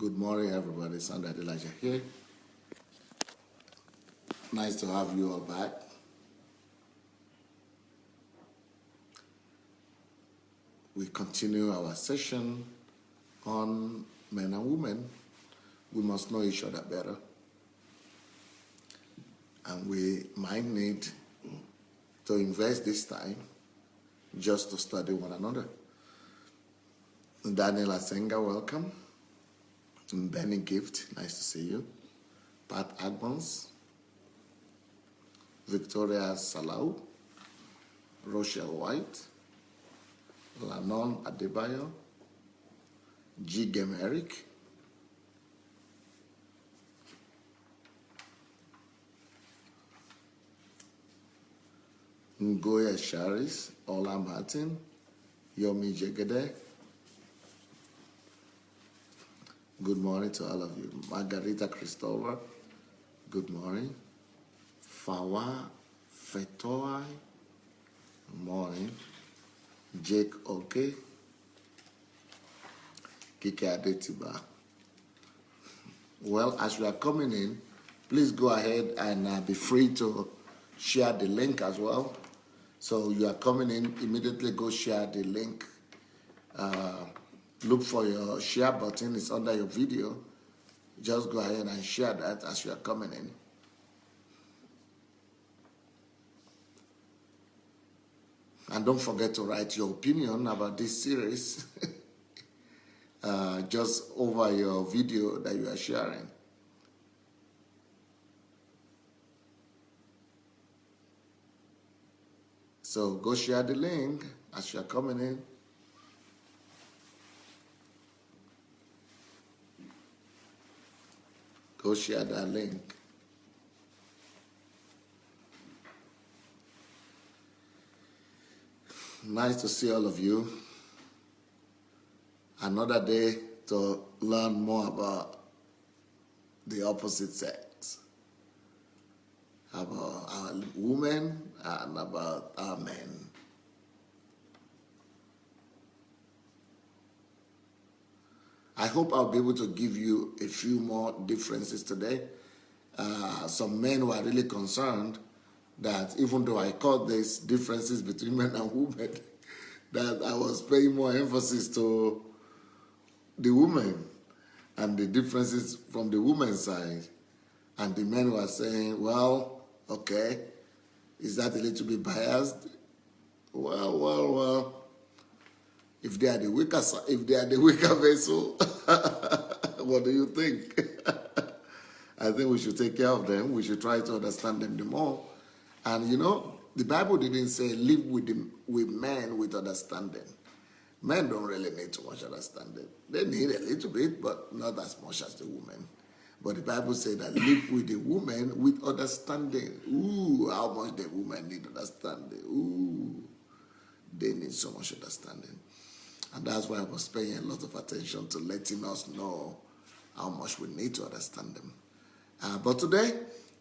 Good morning, everybody. Sunday Elijah here. Nice to have you all back. We continue our session on men and women. We must know each other better. And we might need to invest this time just to study one another. Daniel Asenga, welcome. Benny Gift, nice to see you. Pat Agbons, Victoria Salau, Rochelle White, Lanon Adebayo, G. Gem Eric, Ngoya Sharis, Ola Martin, Yomi Jegede. Good morning to all of you. Margarita Christopher, good morning. Fawa Fetoy, good morning. Jake Oke, Kike Adetiba. Well, as you are coming in, please go ahead and be free to share the link as well. So you are coming in, immediately go share the link. Look for your share button, it's under your video. Just go ahead and share that as you are coming in. And don't forget to write your opinion about this series just over your video that you are sharing. So go share the link as you are coming in. Go share that link. Nice to see all of you. Another day to learn more about the opposite sex, about our women and about our men. I hope I'll be able to give you a few more differences today. Some men were really concerned that even though I called these differences between men and women, that I was paying more emphasis to the women and the differences from the women's side. And the men were saying, well, okay, is that a little bit biased? Well. If they are the weaker vessel, what do you think? I think we should take care of them. We should try to understand them the more. And you know, the Bible didn't say live with men with understanding. Men don't really need too much understanding. They need a little bit, but not as much as the women. But the Bible said that live with the woman with understanding. Ooh, how much the women need understanding. Ooh, they need so much understanding. And that's why I was paying a lot of attention to letting us know how much we need to understand them. But today,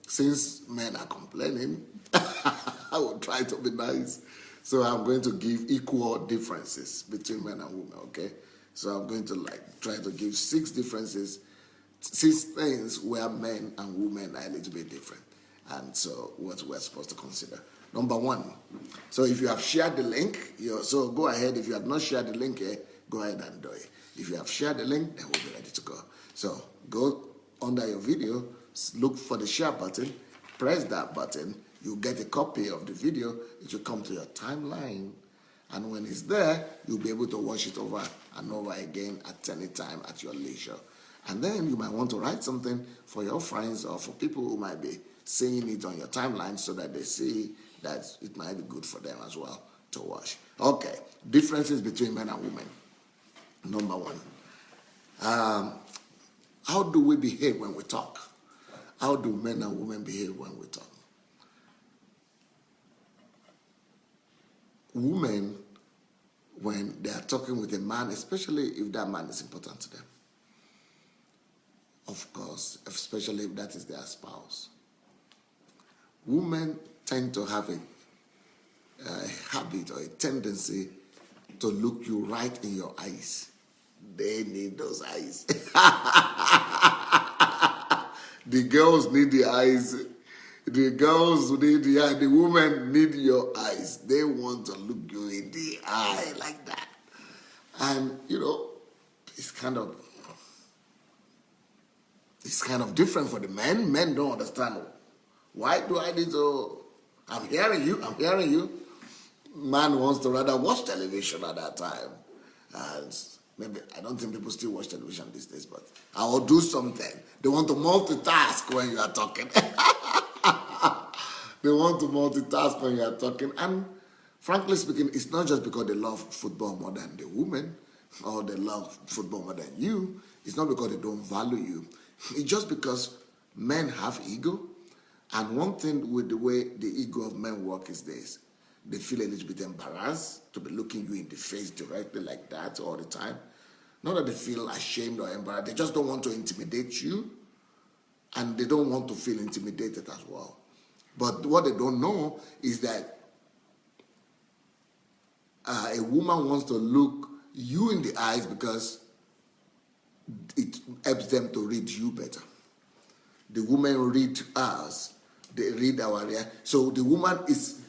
since men are complaining, I will try to be nice. So I'm going to give equal differences between men and women, okay? So I'm going to try to give 6 differences, 6 things where men and women are a little bit different. And so what we're supposed to consider. Number 1, so if you have shared the link, so go ahead. If you have not shared the link here, go ahead and do it. If you have shared the link, then we'll be ready to go. So go under your video, look for the share button, press that button, you'll get a copy of the video, it will come to your timeline. And when it's there, you'll be able to watch it over and over again at any time at your leisure. And then you might want to write something for your friends or for people who might be seeing it on your timeline so that they see that it might be good for them as well to watch. Okay, differences between men and women. Number 1, how do we behave when we talk? How do men and women behave when we talk? Women, when they are talking with a man, especially if that man is important to them, of course, especially if that is their spouse, women tend to have a habit or a tendency to look you right in your eyes They need those eyes. The girls need the eyes. The girls need the eye. The women need your eyes. They want to look you in the eye like that. And it's kind of different for the men. Men don't understand. Why do I need to? I'm hearing you. Man wants to rather watch television at that time. And maybe, I don't think people still watch television these days, but I will do something. They want to multitask when you are talking. They want to multitask when you are talking. And frankly speaking, it's not just because they love football more than the women, or they love football more than you. It's not because they don't value you. It's just because men have ego. And one thing with the way the ego of men work is this. They feel a little bit embarrassed to be looking you in the face directly like that all the time. Not that they feel ashamed or embarrassed. They just don't want to intimidate you. And they don't want to feel intimidated as well. But what they don't know is that a woman wants to look you in the eyes because it helps them to read you better. The women read us. They read our reaction. So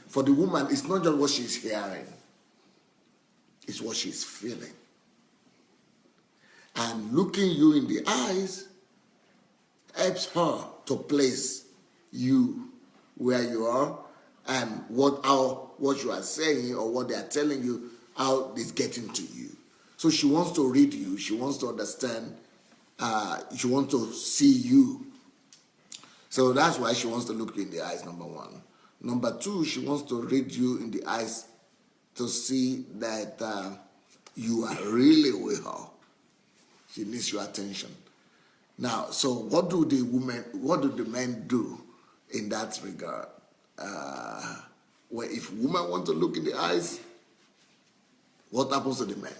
for the woman, it's not just what she's hearing. It's what she's feeling. And looking you in the eyes helps her to place you where you are and what you are saying or what they are telling you, how it's getting to you. So she wants to read you. She wants to understand. She wants to see you. So that's why she wants to look you in the eyes, number one. Number two, she wants to read you in the eyes to see that you are really with her. She needs your attention. Now, so what do the men do in that regard? If women want to look in the eyes, what happens to the men?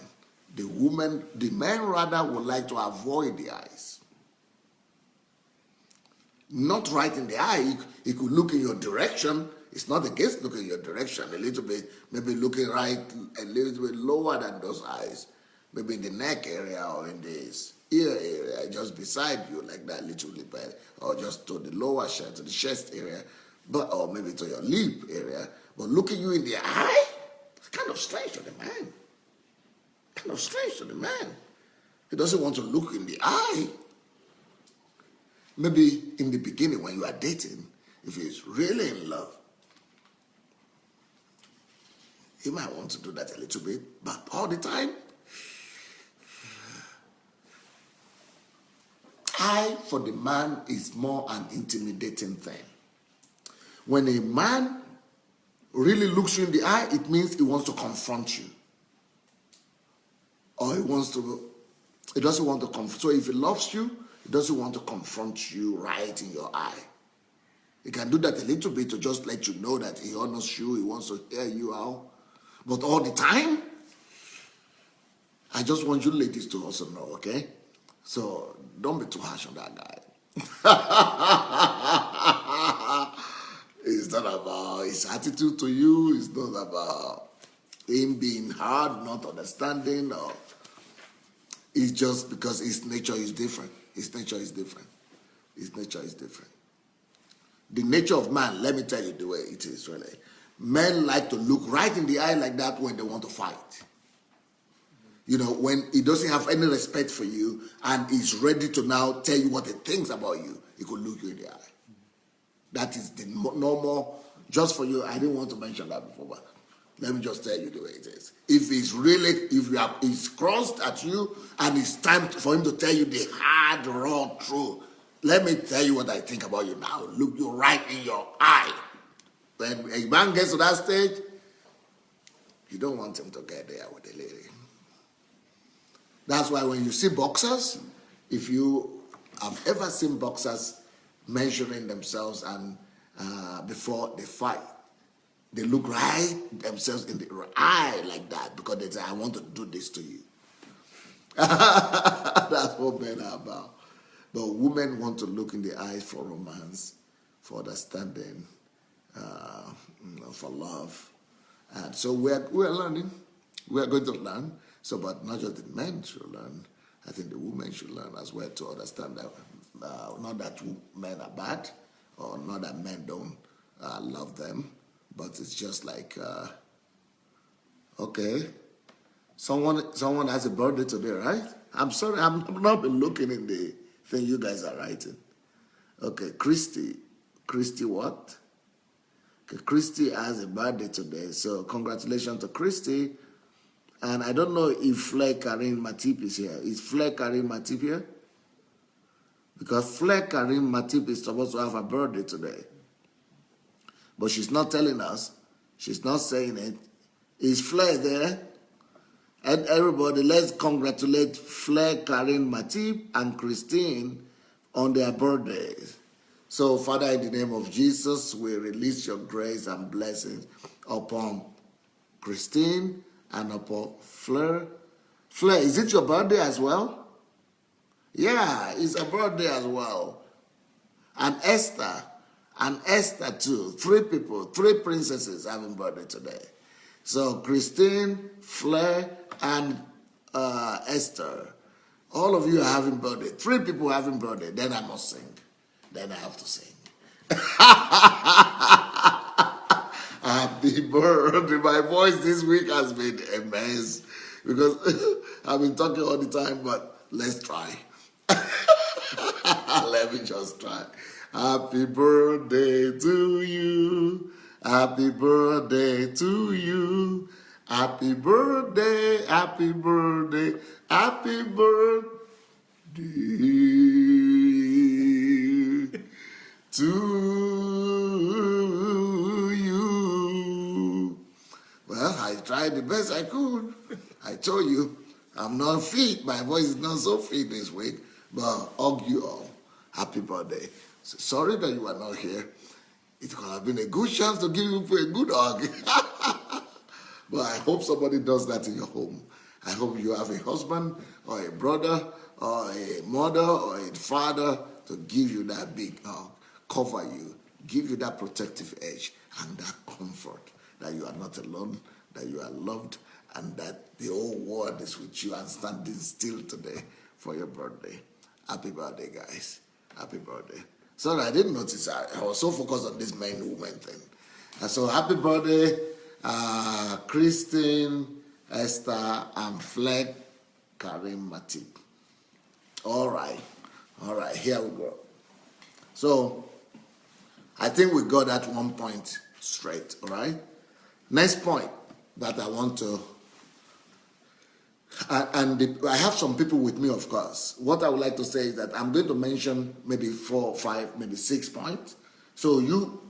The men rather would like to avoid the eyes. Not right in the eye. He could look in your direction. It's not against looking in your direction. A little bit, maybe looking right a little bit lower than those eyes. Maybe in the neck area or in this ear area, just beside you like that little bit, or just to the lower chest, to the chest area, or maybe to your lip area. But looking you in the eye, it's kind of strange to the man. Kind of strange to the man. He doesn't want to look in the eye. Maybe in the beginning when you are dating, if he's really in love, he might want to do that a little bit, but all the time, eye for the man is more an intimidating thing. When a man really looks you in the eye, it means he wants to confront you. Or he doesn't want to confront. So if he loves you, he doesn't want to confront you right in your eye. He can do that a little bit to just let you know that he honors you, he wants to hear you out. But all the time, I just want you ladies to also know, okay? So don't be too harsh on that guy. It's not about his attitude to you. It's not about him being hard, not understanding, or it's just because his nature is different. His nature is different. His nature is different. The nature of man, let me tell you the way it is really. Men like to look right in the eye like that when they want to fight. When he doesn't have any respect for you and he's ready to now tell you what he thinks about you, he could look you in the eye. That is the normal, just for you. I didn't want to mention that before, but let me just tell you the way it is. If he's crossed at you and it's time for him to tell you the hard, raw truth, let me tell you what I think about you now. Look you right in your eye. When a man gets to that stage, you don't want him to get there with a lady. That's why when you see boxers, if you have ever seen boxers measuring themselves and before they fight, they look right themselves in the eye like that because they say, I want to do this to you. That's what men are about. But women want to look in the eyes for romance, for understanding, for love. And so we're learning. We are going to learn. So, but not just the men should learn. I think the women should learn as well to understand that not that men are bad, or not that men don't love them, but it's just like, okay, someone has a birthday today, right? I'm sorry, I'm not been looking in the thing you guys are writing. Okay, Christy what? Okay, Christy has a birthday today, so congratulations to Christy. And I don't know if Flair Karim Matip is here. Is Flair Karim Matip here? Because Flair Karim Matip is supposed to have a birthday today. But she's not telling us. She's not saying it. Is Flair there? And everybody, let's congratulate Flair Karim Matip and Christine on their birthdays. So, Father, in the name of Jesus, we release your grace and blessings upon Christine and upon Fleur. Fleur, is it your birthday as well? Yeah, it's a birthday as well. And Esther too. 3 people, 3 princesses having birthday today. So Christine, Fleur, and Esther. All of you are having birthday. 3 people having birthday. Then I must sing. Then I have to sing. Happy birthday. My voice this week has been a mess because I've been talking all the time, but let's try. Let me just try. Happy birthday to you. Happy birthday to you. Happy birthday, happy birthday, happy birthday to you. Well, I tried the best I could. I told you, I'm not fit. My voice is not so fit this week. But hug you all. Happy birthday. So sorry that you are not here. It could have been a good chance to give you a good hug. But I hope somebody does that in your home. I hope you have a husband or a brother or a mother or a father to give you that big hug, cover you, give you that protective edge and that comfort that you are not alone, that you are loved, and that the whole world is with you and standing still today for your birthday. Happy birthday, guys. Happy birthday. Sorry, I didn't notice. I was so focused on this man-woman thing. So happy birthday, Christine, Esther, and Fleck Karim Matip. All right, here we go. So I think we got that one point straight, all right? Next point that I want to, I have some people with me, of course. What I would like to say is that I'm going to mention maybe 4, 5, maybe 6 points. So you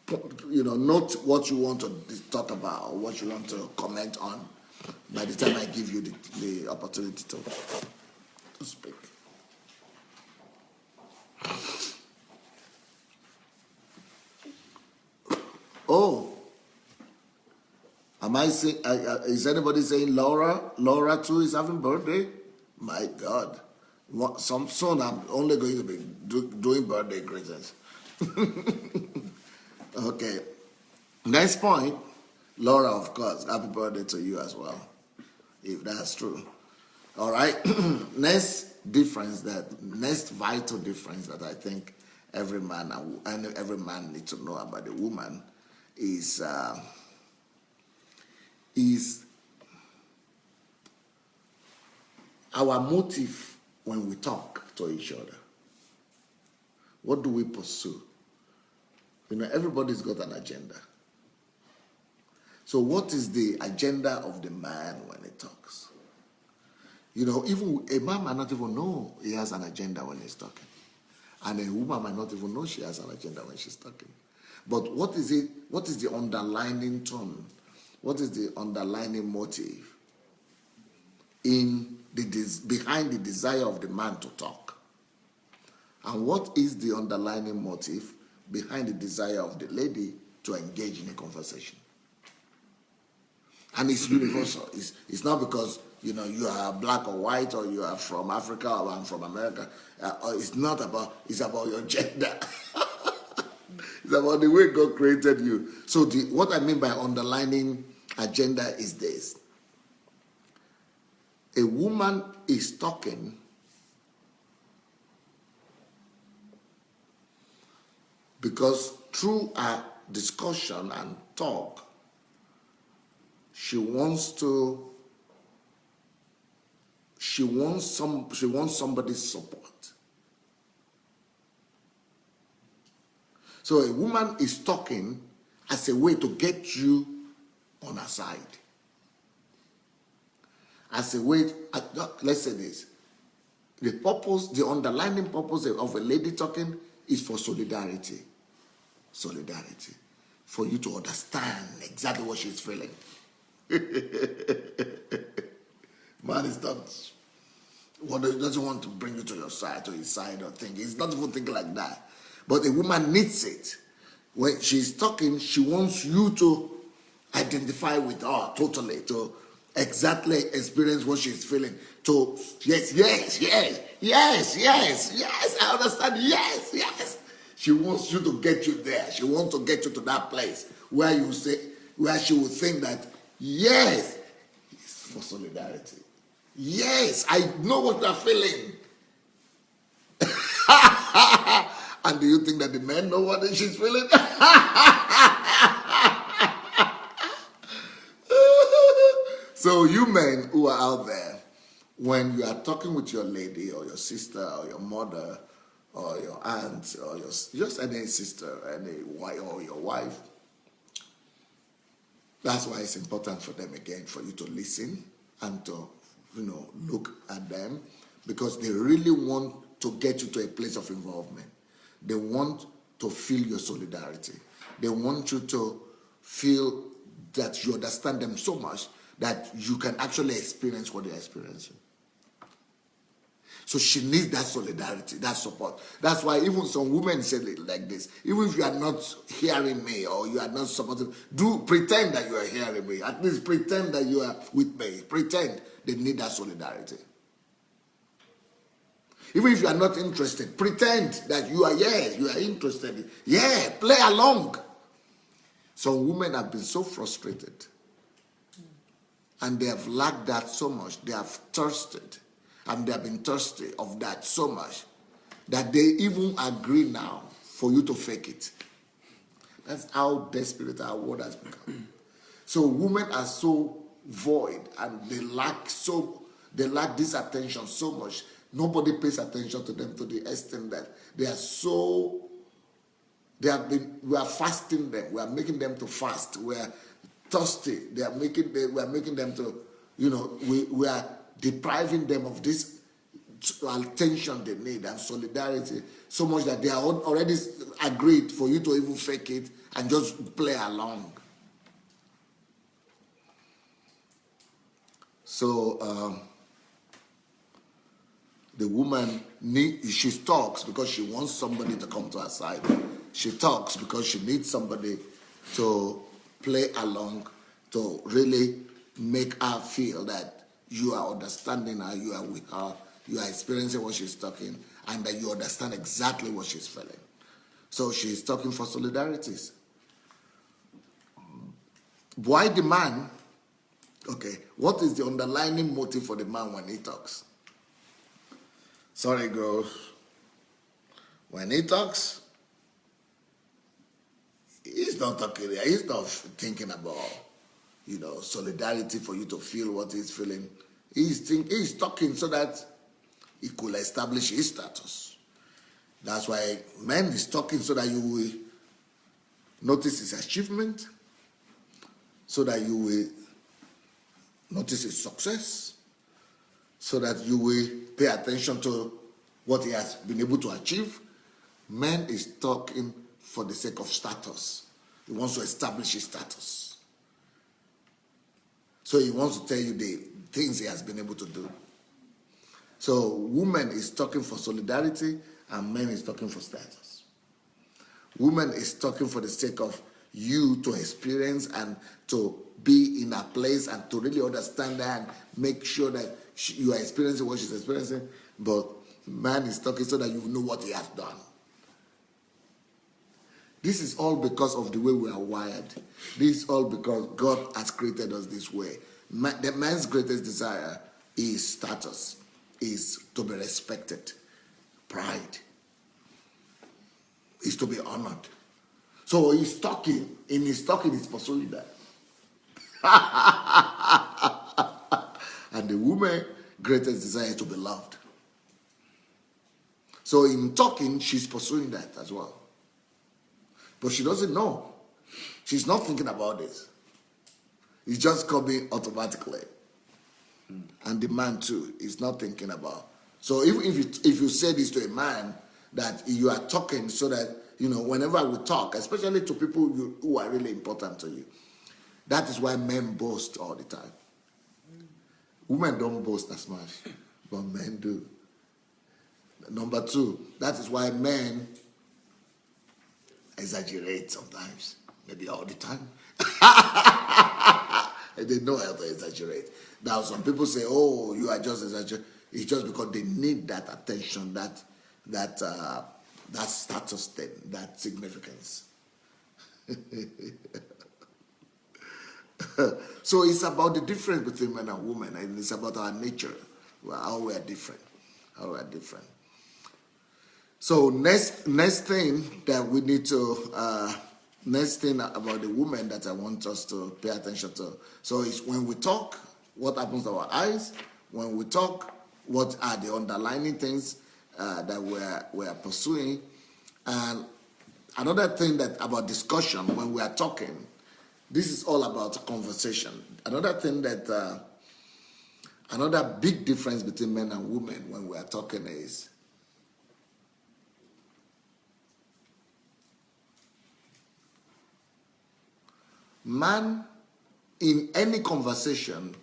note what you want to talk about or what you want to comment on by the time I give you the opportunity to speak. Oh, am I saying? Is anybody saying Laura? Laura too is having birthday. My God, soon I'm only going to be doing birthday greetings. Okay, next point, Laura, of course, happy birthday to you as well, if that's true. All right, next vital difference that I think every man needs to know about the woman is our motive when we talk to each other. What do we pursue? Everybody's got an agenda. So what is the agenda of the man when he talks? Even a man might not even know he has an agenda when he's talking. And a woman might not even know she has an agenda when she's talking. But what is it? What is the underlying tone? What is the underlying motive behind the desire of the man to talk? And what is the underlying motive behind the desire of the lady to engage in a conversation? And it's universal. It's not because you are black or white, or you are from Africa or I'm from America. It's not about. It's about your gender. It's about the way God created you. So what I mean by underlining agenda is this: A woman is talking because through our discussion and talk, she wants somebody's support. So a woman is talking as a way to get you on her side. As a way, let's say this, the underlying purpose of a lady talking is for solidarity. Solidarity. For you to understand exactly what she's feeling. Man is not, he doesn't want to bring you to your side, to his side or think. He's not even thinking like that. But a woman needs it. When she's talking, she wants you to identify with her totally, to exactly experience what she's feeling. To, yes, I understand, yes. She wants you to get you there. She wants to get you to that place where she will think that, yes, it's for solidarity. Yes, I know what you're feeling. And do you think that the men know what she's feeling? So you men who are out there, when you are talking with your lady or your sister or your mother or your aunt or just any sister, any wife or your wife, that's why it's important for them again for you to listen and to look at them, because they really want to get you to a place of involvement. They want to feel your solidarity. They want you to feel that you understand them so much that you can actually experience what they're experiencing. So she needs that solidarity, that support. That's why even some women say like this, even if you are not hearing me or you are not supporting, do pretend that you are hearing me. At least pretend that you are with me. Pretend. They need that solidarity. Even if you are not interested, pretend that you are interested. Yeah, play along. Some women have been so frustrated and they have lacked that so much. They have thirsted and they have been thirsty of that so much that they even agree now for you to fake it. That's how desperate our world has become. So women are so void and they lack this attention so much. Nobody pays attention to them to the extent that we are fasting them. We are making them to fast. We are thirsty. We are making them to, we are depriving them of this attention they need and solidarity so much that they are already agreed for you to even fake it and just play along. So the woman she talks because she wants somebody to come to her side. She talks because she needs somebody to play along, to really make her feel that you are understanding her, you are with her, you are experiencing what she's talking, and that you understand exactly what she's feeling. So she's talking for solidarities. Why the man? Okay, what is the underlying motive for the man when he talks? Sorry, girls. When he talks, he's not talking. He's not thinking about, solidarity for you to feel what he's feeling. He's talking so that he could establish his status. That's why man is talking so that you will notice his achievement, so that you will notice his success, so that you will pay attention to what he has been able to achieve. Man is talking for the sake of status. He wants to establish his status. So he wants to tell you the things he has been able to do. So woman is talking for solidarity and man is talking for status. Woman is talking for the sake of you to experience and to be in a place and to really understand that and make sure that you are experiencing what she's experiencing. But man is talking so that you know what he has done. This is all because of the way we are wired. This is all because God has created us this way. The man's greatest desire is status, is to be respected. Pride is to be honored. So he's talking, in his talking, he's pursuing that. And the woman greatest desire is to be loved. So in talking, she's pursuing that as well. But she doesn't know. She's not thinking about this. It's just coming automatically. And the man too is not thinking about. So if you say this to a man, that you are talking so that, whenever we talk, especially to people who are really important to you, that is why men boast all the time. Women don't boast as much, but men do. Number two, that is why men exaggerate sometimes, maybe all the time. They know how to exaggerate. Now some people say, "Oh, you are just exaggerating." It's just because they need that attention, that status thing, that significance. So it's about the difference between men and women, and it's about our nature, how we are different, So next thing that we need to, next thing about the woman that I want us to pay attention to. So it's when we talk, what happens to our eyes? When we talk, what are the underlying things that we're pursuing? And another thing that about discussion, when we are talking, this is all about conversation. Another thing that, another big difference between men and women when we are talking is man in any conversation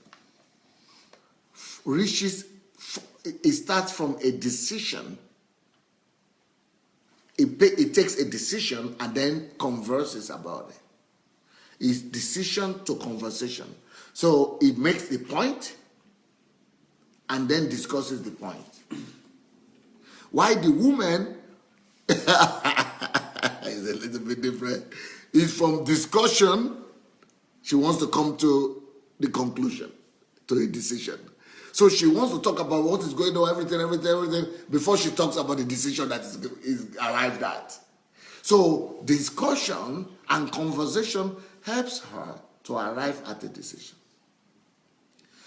it starts from a decision. It takes a decision and then converses about it. It's decision to conversation. So it makes the point and then discusses the point. Why the woman is a little bit different. It's from discussion, she wants to come to the conclusion, to a decision. So she wants to talk about what is going on, everything, before she talks about the decision that is arrived at. So discussion and conversation helps her to arrive at a decision.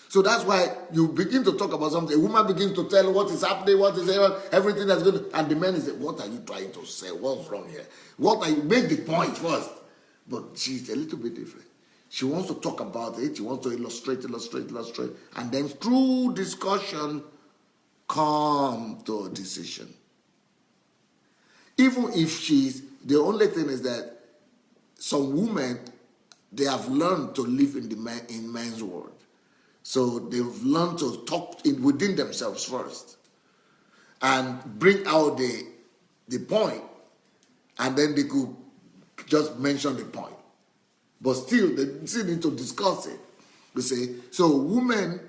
So that's why you begin to talk about something. A woman begins to tell what is happening, everything that's good, and the man is saying, "What are you trying to say? What's wrong here? What are you? Make the point first." But she's a little bit different. She wants to talk about it. She wants to illustrate, and then through discussion, come to a decision. Even if the only thing is that some women, they have learned to live in man's world. So they've learned to talk within themselves first and bring out the point, and then they could just mention the point. But still, they still need to discuss it. You see, so women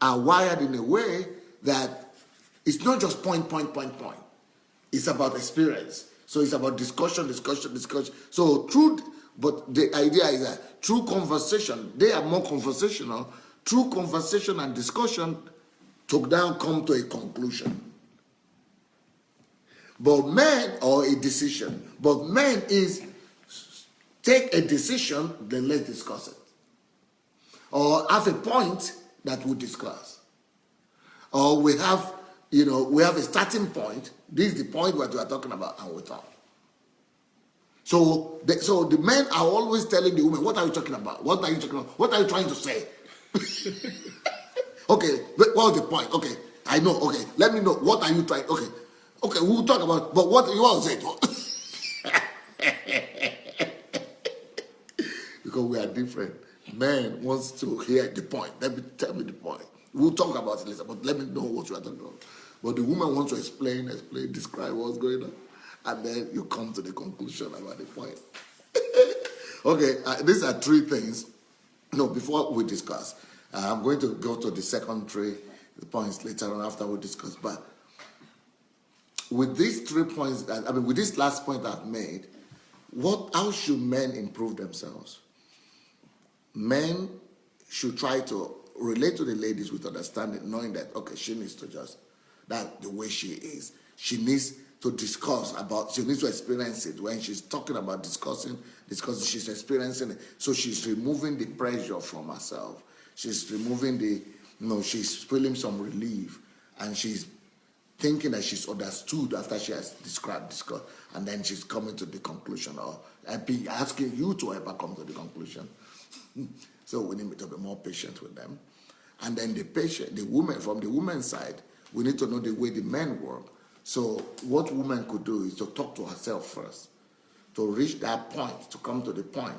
are wired in a way that it's not just point. It's about experience. So it's about discussion. So but the idea is that through conversation, they are more conversational. Through conversation and discussion, to now come to a conclusion. But men, or a decision. But men is take a decision, then let's discuss it. Or have a point that we discuss. Or we have a starting point. This is the point what we are talking about, and we talk. So the men are always telling the women, "What are you talking about? What are you talking about? What are you trying to say?" Okay, what's the point? Okay, I know. Okay, let me know. What are you trying? Okay, we'll talk about. But what you want to say? Because we are different. Man wants to hear the point. Tell me the point. We'll talk about it later, but let me know what you are talking about. But the woman wants to explain, describe what's going on, and then you come to the conclusion about the point. Okay, these are three things. No, before we discuss, I'm going to go to the second three points later on after we discuss. But with these 3 points, with this last point I've made, how should men improve themselves? Men should try to relate to the ladies with understanding, knowing that, okay, she needs to just, that's the way she is. She needs to discuss about, she needs to experience it. When she's talking about discussing, she's experiencing it. So she's removing the pressure from herself. She's removing the, she's feeling some relief, and she's thinking that she's understood after she has discussed, and then she's coming to the conclusion, or asking you to help her come to the conclusion. So we need to be more patient with them. And then the woman, from the woman's side, we need to know the way the men work. So what woman could do is to talk to herself first, to reach that point, to come to the point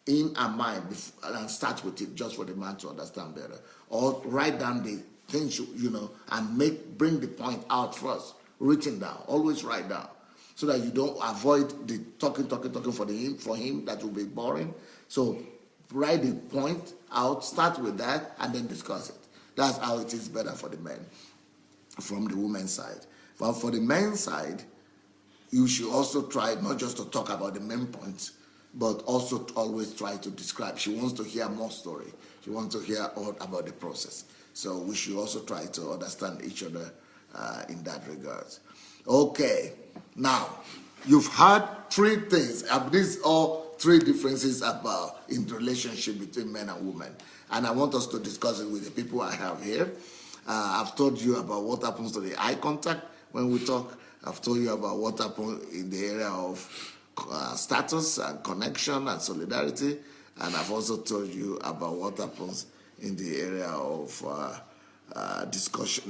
in her mind, and start with it just for the man to understand better. Or write down the things, and bring the point out first, written down. Always write down, so that you don't avoid the talking for him. That will be boring. So write the point out, start with that, and then discuss it. That's how it is better for the men, from the woman's side. But for the men's side, you should also try not just to talk about the main points, but also to always try to describe. She wants to hear more story. She wants to hear all about the process. So we should also try to understand each other in that regard. Okay, now you've heard three things. These are three differences about in the relationship between men and women, and I want us to discuss it with the people I have here. I've told you about what happens to the eye contact when we talk. I've told you about what happens in the area of status and connection and solidarity, and I've also told you about what happens in the area of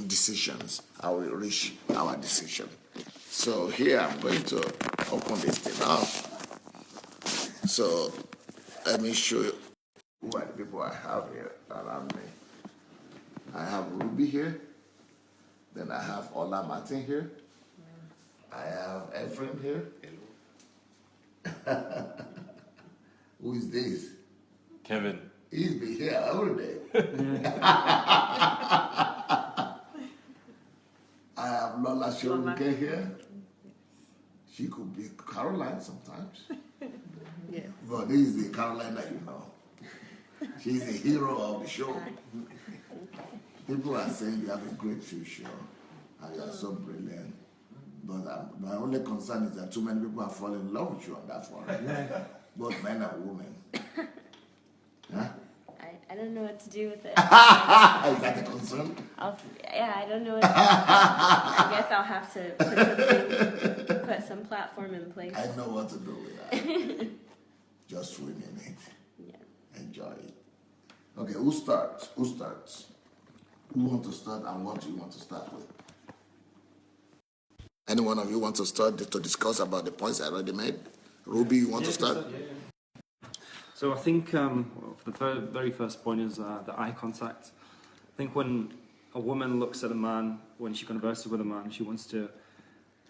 decisions, how we reach our decision. So here I'm going to open this thing up. So let me show you who are the people I have here around me. I have Ruby here. Then I have Ola Martin here. I have Ephraim here. Who is this? Kevin. He's been here every day. I have Lola Shoruke here. She could be Caroline sometimes. Yes. But this is the Caroline that you know. She's the hero of the show. People are saying you have a great future and you are so brilliant. But my only concern is that too many people have fallen in love with you on that front. Both men and women. Huh? I don't know what to do with it. Is that a concern? I don't know what to do. I guess I'll have to put some platform in place. I know what to do with that. Just swim in it. Yeah. Enjoy it. Okay, who starts? Who wants to start, and what do you want to start with? Any one of you want to start to discuss about the points I already made? Ruby, you want to start? So I think the very first point is the eye contact. I think when a woman looks at a man, when she converses with a man, she wants to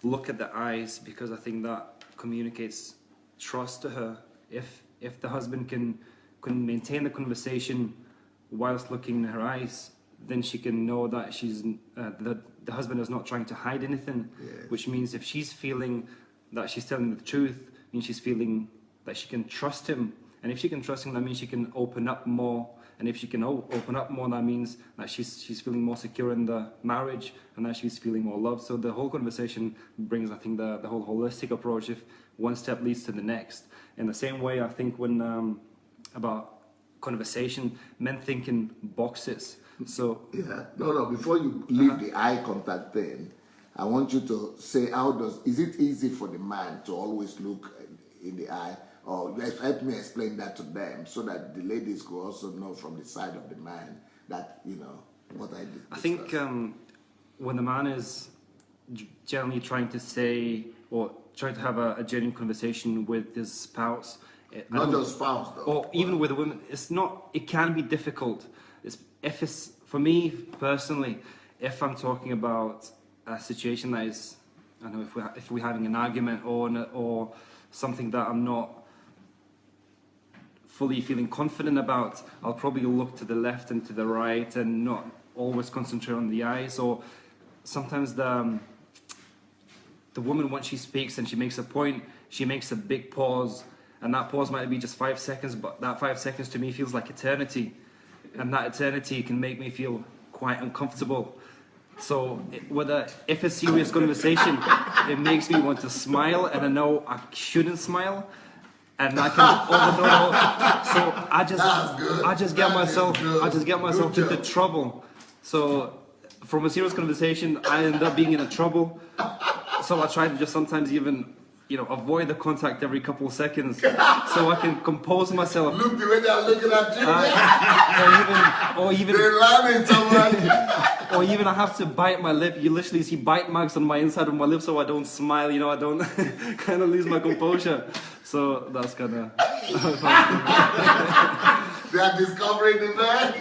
look at the eyes, because I think that communicates trust to her. If the husband can maintain the conversation whilst looking in her eyes, then she can know that the husband is not trying to hide anything. Yes. Which means if she's feeling that she's telling the truth, means she's feeling that she can trust him. And if she can trust him, that means she can open up more. And if she can open up more, that means that she's feeling more secure in the marriage, and that she's feeling more loved. So the whole conversation brings, I think, the whole holistic approach. If one step leads to the next. In the same way, I think when about conversation, men think in boxes. So yeah, no. Before you leave the eye contact thing, I want you to say, is it easy for the man to always look in the eye? Or help me explain that to them, so that the ladies could also know from the side of the man that, what I did. I think when the man is generally trying to say or trying to have a genuine conversation with his spouse, not just spouse though, or even with a woman, it can be difficult. For me personally, if I'm talking about a situation that is, I don't know, if we're having an argument or something that I'm not fully feeling confident about, I'll probably look to the left and to the right and not always concentrate on the eyes. Or sometimes the woman, once she speaks and she makes a point, she makes a big pause, and that pause might be just 5 seconds, but that 5 seconds to me feels like eternity. and that eternity can make me feel quite uncomfortable. So if a serious conversation, it makes me want to smile, and I know I shouldn't smile, and I can overthrow. So I just get myself into trouble. So from a serious conversation, I end up being in trouble. So I try to just sometimes even, avoid the contact every couple of seconds, so I can compose myself. Look the way they're looking at you. Or even They're laughing so much. or even I have to bite my lip. You literally see bite marks on my inside of my lip, so I don't smile. I don't kind of lose my composure. So that's kind of. They are discovering the man.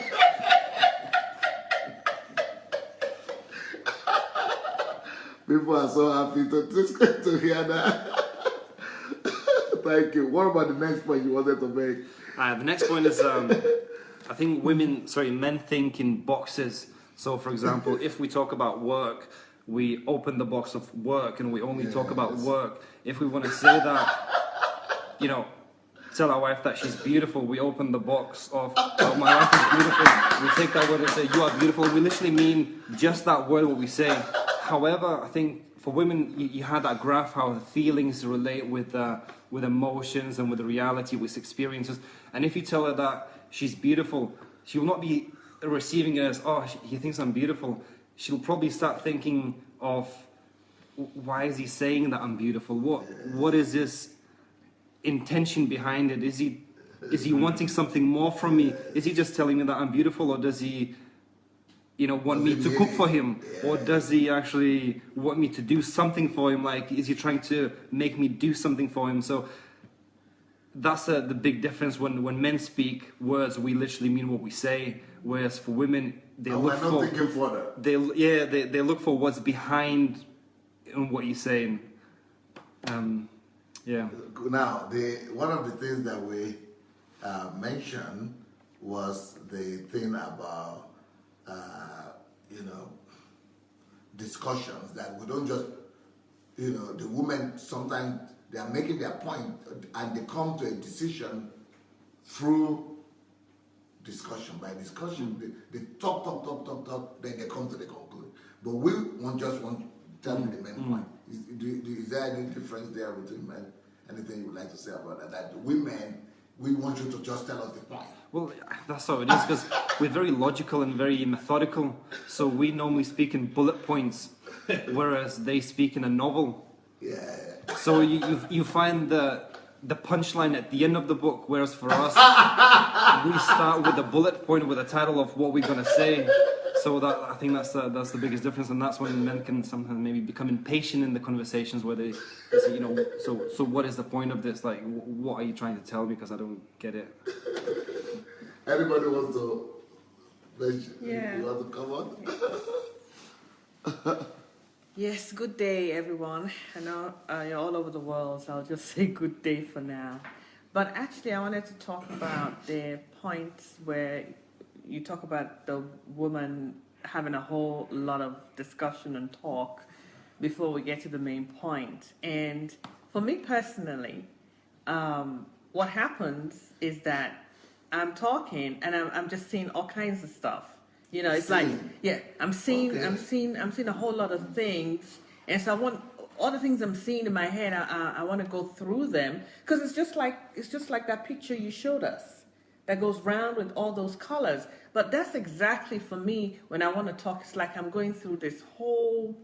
People are so happy to hear that. Thank you. What about the next point you wanted to make? The next point is, I think men think in boxes. So, for example, if we talk about work, we open the box of work and we only talk about work. If we want to say that, tell our wife that she's beautiful, we open the box of, oh, my wife is beautiful. We take that word and say, you are beautiful. We literally mean just that word, what we say. However, I think for women, you had that graph, how the feelings relate with emotions and with the reality, with experiences. And if you tell her that she's beautiful, she will not be receiving it as, oh, he thinks I'm beautiful. She'll probably start thinking of, why is he saying that I'm beautiful? What is this intention behind it? Is he wanting something more from me? Is he just telling me that I'm beautiful, or does he want me to cook for him? Or does he actually want me to do something for him? Like, is he trying to make me do something for him? So that's the big difference. When men speak words, we literally mean what we say. Whereas for women, they look for thinking further. they look for what's behind in what you're saying. Yeah. Now, one of the things that we mentioned was the thing about discussions, that we don't just, the women sometimes they are making their point and they come to a decision through discussion. By discussion, they talk, then they come to the conclusion. But we want to tell me the main point. Is there any difference there between men? Anything you would like to say about that? That women, we want you to just tell us the point. Well, that's how it is, because we're very logical and very methodical. So we normally speak in bullet points, whereas they speak in a novel. Yeah. So you find the punchline at the end of the book, whereas for us, we start with a bullet point with a title of what we're going to say. So I think that's the biggest difference, and that's when men can sometimes maybe become impatient in the conversations where they say, so what is the point of this? Like, what are you trying to tell me? Because I don't get it. Anybody wants to mention? Yeah. You want to come on? Yes, good day, everyone. I know you're all over the world, so I'll just say good day for now. But actually, I wanted to talk about the points where you talk about the woman having a whole lot of discussion and talk before we get to the main point. And for me personally, what happens is that I'm talking and I'm just seeing all kinds of stuff. It's like, I'm seeing a whole lot of things, and so I want all the things I'm seeing in my head. I want to go through them, because it's just like that picture you showed us that goes round with all those colors. But that's exactly for me when I want to talk. It's like I'm going through this whole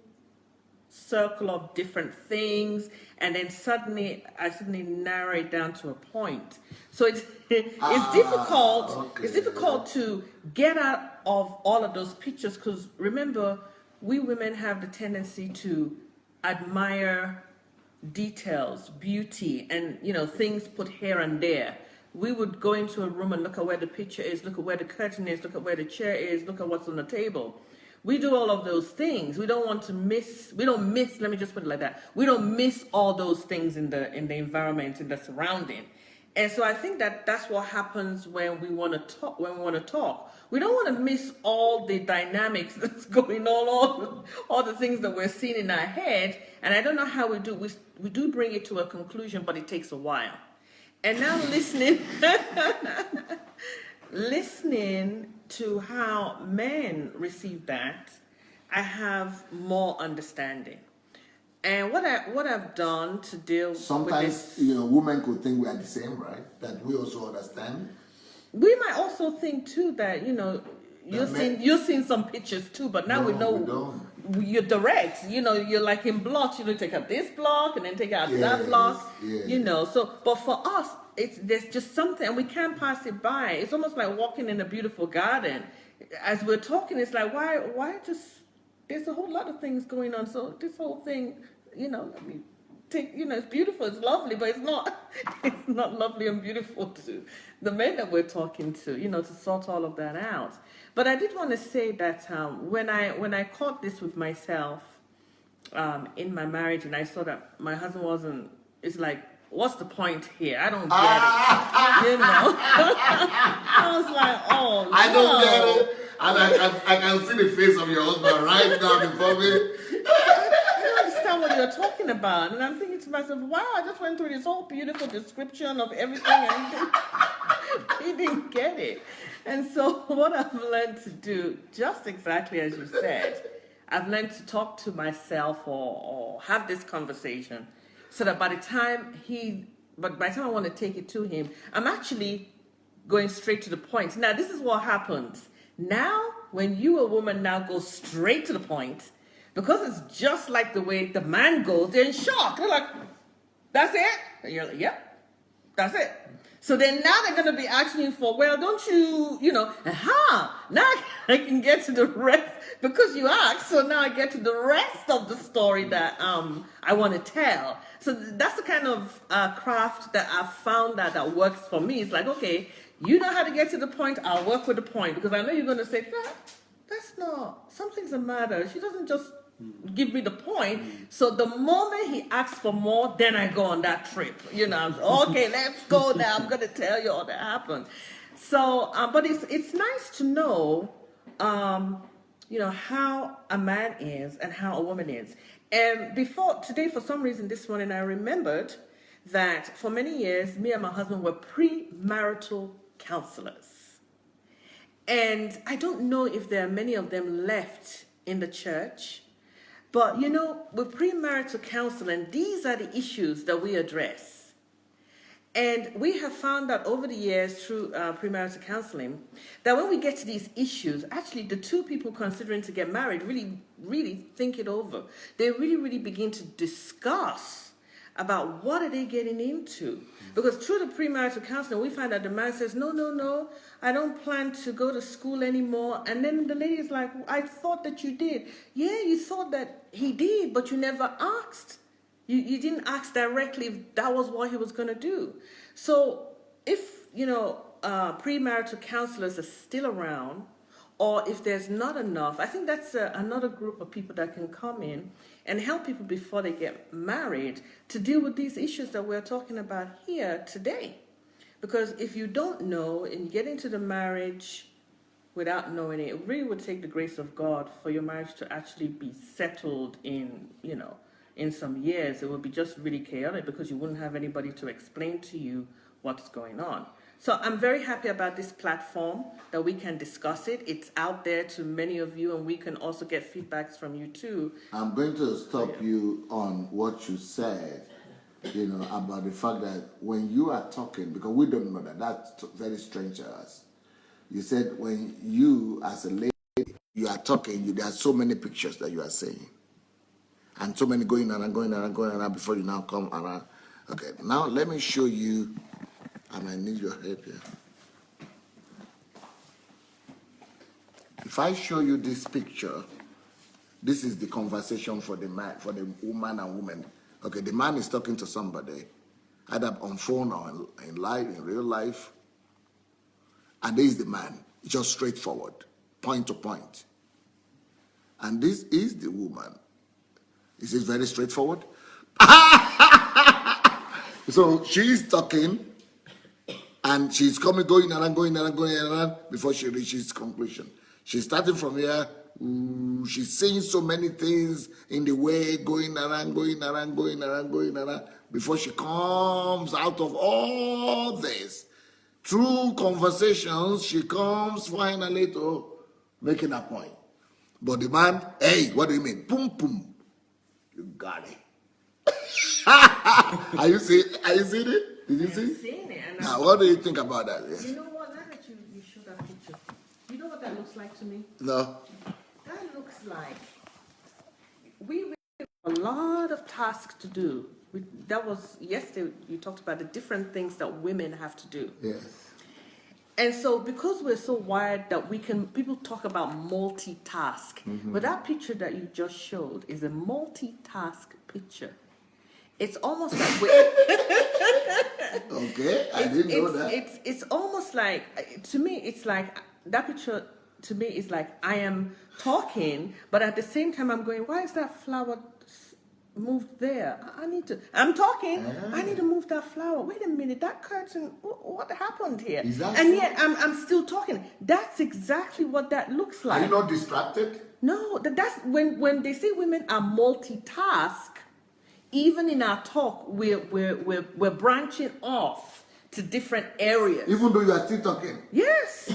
circle of different things, and then suddenly I narrow it down to a point. So it's difficult. Okay. It's difficult to get out of all of those pictures, because remember, we women have the tendency to admire details, beauty, and things put here and there. We would go into a room and look at where the picture is, look at where the curtain is, look at where the chair is, look at what's on the table. We do all of those things. We don't miss, let me just put it like that. We don't miss all those things in the environment, in the surrounding. And so I think that's what happens when we want to talk. We don't want to miss all the dynamics that's going on, all the things that we're seeing in our head. And I don't know how we do. We do bring it to a conclusion, but it takes a while. And now listening to how men receive that, I have more understanding. And what I've done to deal with Sometimes, this, women could think we are the same, right? That we also understand. we might also think too that you've seen some pictures too, but now No, we we know don't. you're direct. You're like in blocks. Take out this block and then take out that block. Yes. So but for us, there's just something, and we can't pass it by. It's almost like walking in a beautiful garden. As we're talking, it's like why just there's a whole lot of things going on. So this whole thing, I mean, it's beautiful, it's lovely, but it's not it's not lovely and beautiful to the men that we're talking to, to sort all of that out. But I did want to say that when I caught this with myself in my marriage, and I saw that my husband wasn't, it's like, what's the point here? I don't get it. I was like, oh, I don't no. get it. And I can see the face of your husband right now before me. I don't understand what you're talking about. And I'm thinking to myself, wow, I just went through this whole beautiful description of everything, and he didn't get it. And so what I've learned to do, just exactly as you said, I've learned to talk to myself or have this conversation so that by the time I want to take it to him, I'm actually going straight to the point. Now, this is what happens. Now, when you, a woman, now go straight to the point, because it's just like the way the man goes, they're in shock. They're like, that's it? And you're like, yep, that's it. So then now they're going to be asking you for, well, don't you, now I can get to the rest, because you asked, so now I get to the rest of the story that I want to tell. So that's the kind of craft that I've found that works for me. It's like, okay, you know how to get to the point, I'll work with the point, because I know you're going to say, that's not, something's the matter. She doesn't just give me the point. So the moment he asks for more, then I go on that trip. Okay, let's go now. I'm going to tell you all that happened. So, but it's nice to know, how a man is and how a woman is. And today, for some reason, this morning, I remembered that for many years, me and my husband were premarital counselors. And I don't know if there are many of them left in the church, but with premarital counseling, these are the issues that we address. And we have found that over the years through premarital counseling, that when we get to these issues, actually the two people considering to get married really, really think it over. They really, really begin to discuss about what are they getting into. Because through the premarital counseling, we find that the man says, no, I don't plan to go to school anymore. And then the lady is like, I thought that you did. Yeah, you thought that he did, but you never asked. You didn't ask directly if that was what he was going to do. So if, premarital counselors are still around, or if there's not enough, I think that's another group of people that can come in and help people before they get married to deal with these issues that we're talking about here today. Because if you don't know and you get into the marriage without knowing it, it really would take the grace of God for your marriage to actually be settled in some years. It would be just really chaotic because you wouldn't have anybody to explain to you what's going on. So I'm very happy about this platform that we can discuss it. It's out there to many of you, and we can also get feedbacks from you too. I'm going to stop you on what you said, about the fact that when you are talking, because we don't know that's very strange to us. You said when you, as a lady, you are talking, there are so many pictures that you are saying. And so many going around before you now come around. Okay, now let me show you. I might need your help here. If I show you this picture, this is the conversation for the man, for the woman and woman. Okay, the man is talking to somebody, either on phone or in life, in real life. And this is the man, just straightforward, point to point. And this is the woman. Is it very straightforward? So she's talking, and she's going around before she reaches conclusion. She's starting from here. She's saying so many things in the way, going around, before she comes out of all this through conversations, she comes finally to making a point. But the man, hey, what do you mean? Boom, boom. You got it. Are you seeing it? Did you see? I've seen it. And Now, what do you think about that? Yeah. you know what? Now that you showed that picture, you know what that looks like to me? No. That looks like we have a lot of tasks to do. That was yesterday. You talked about the different things that women have to do. Yes. And so, because we're so wired that people talk about multitask, but that picture that you just showed is a multitask picture. It's almost like Okay, I didn't know that. It's almost like, to me, it's like that picture. To me, is like I am talking, but at the same time, I'm going, why is that flower moved there? I'm talking. I need to move that flower. Wait a minute, that curtain. What happened here? Is that and so? yet I'm still talking. That's exactly what that looks Are like. you not distracted? No, that's when they say women are multitask. Even in our talk, we're branching off to different areas. Even though you are still talking. Yes.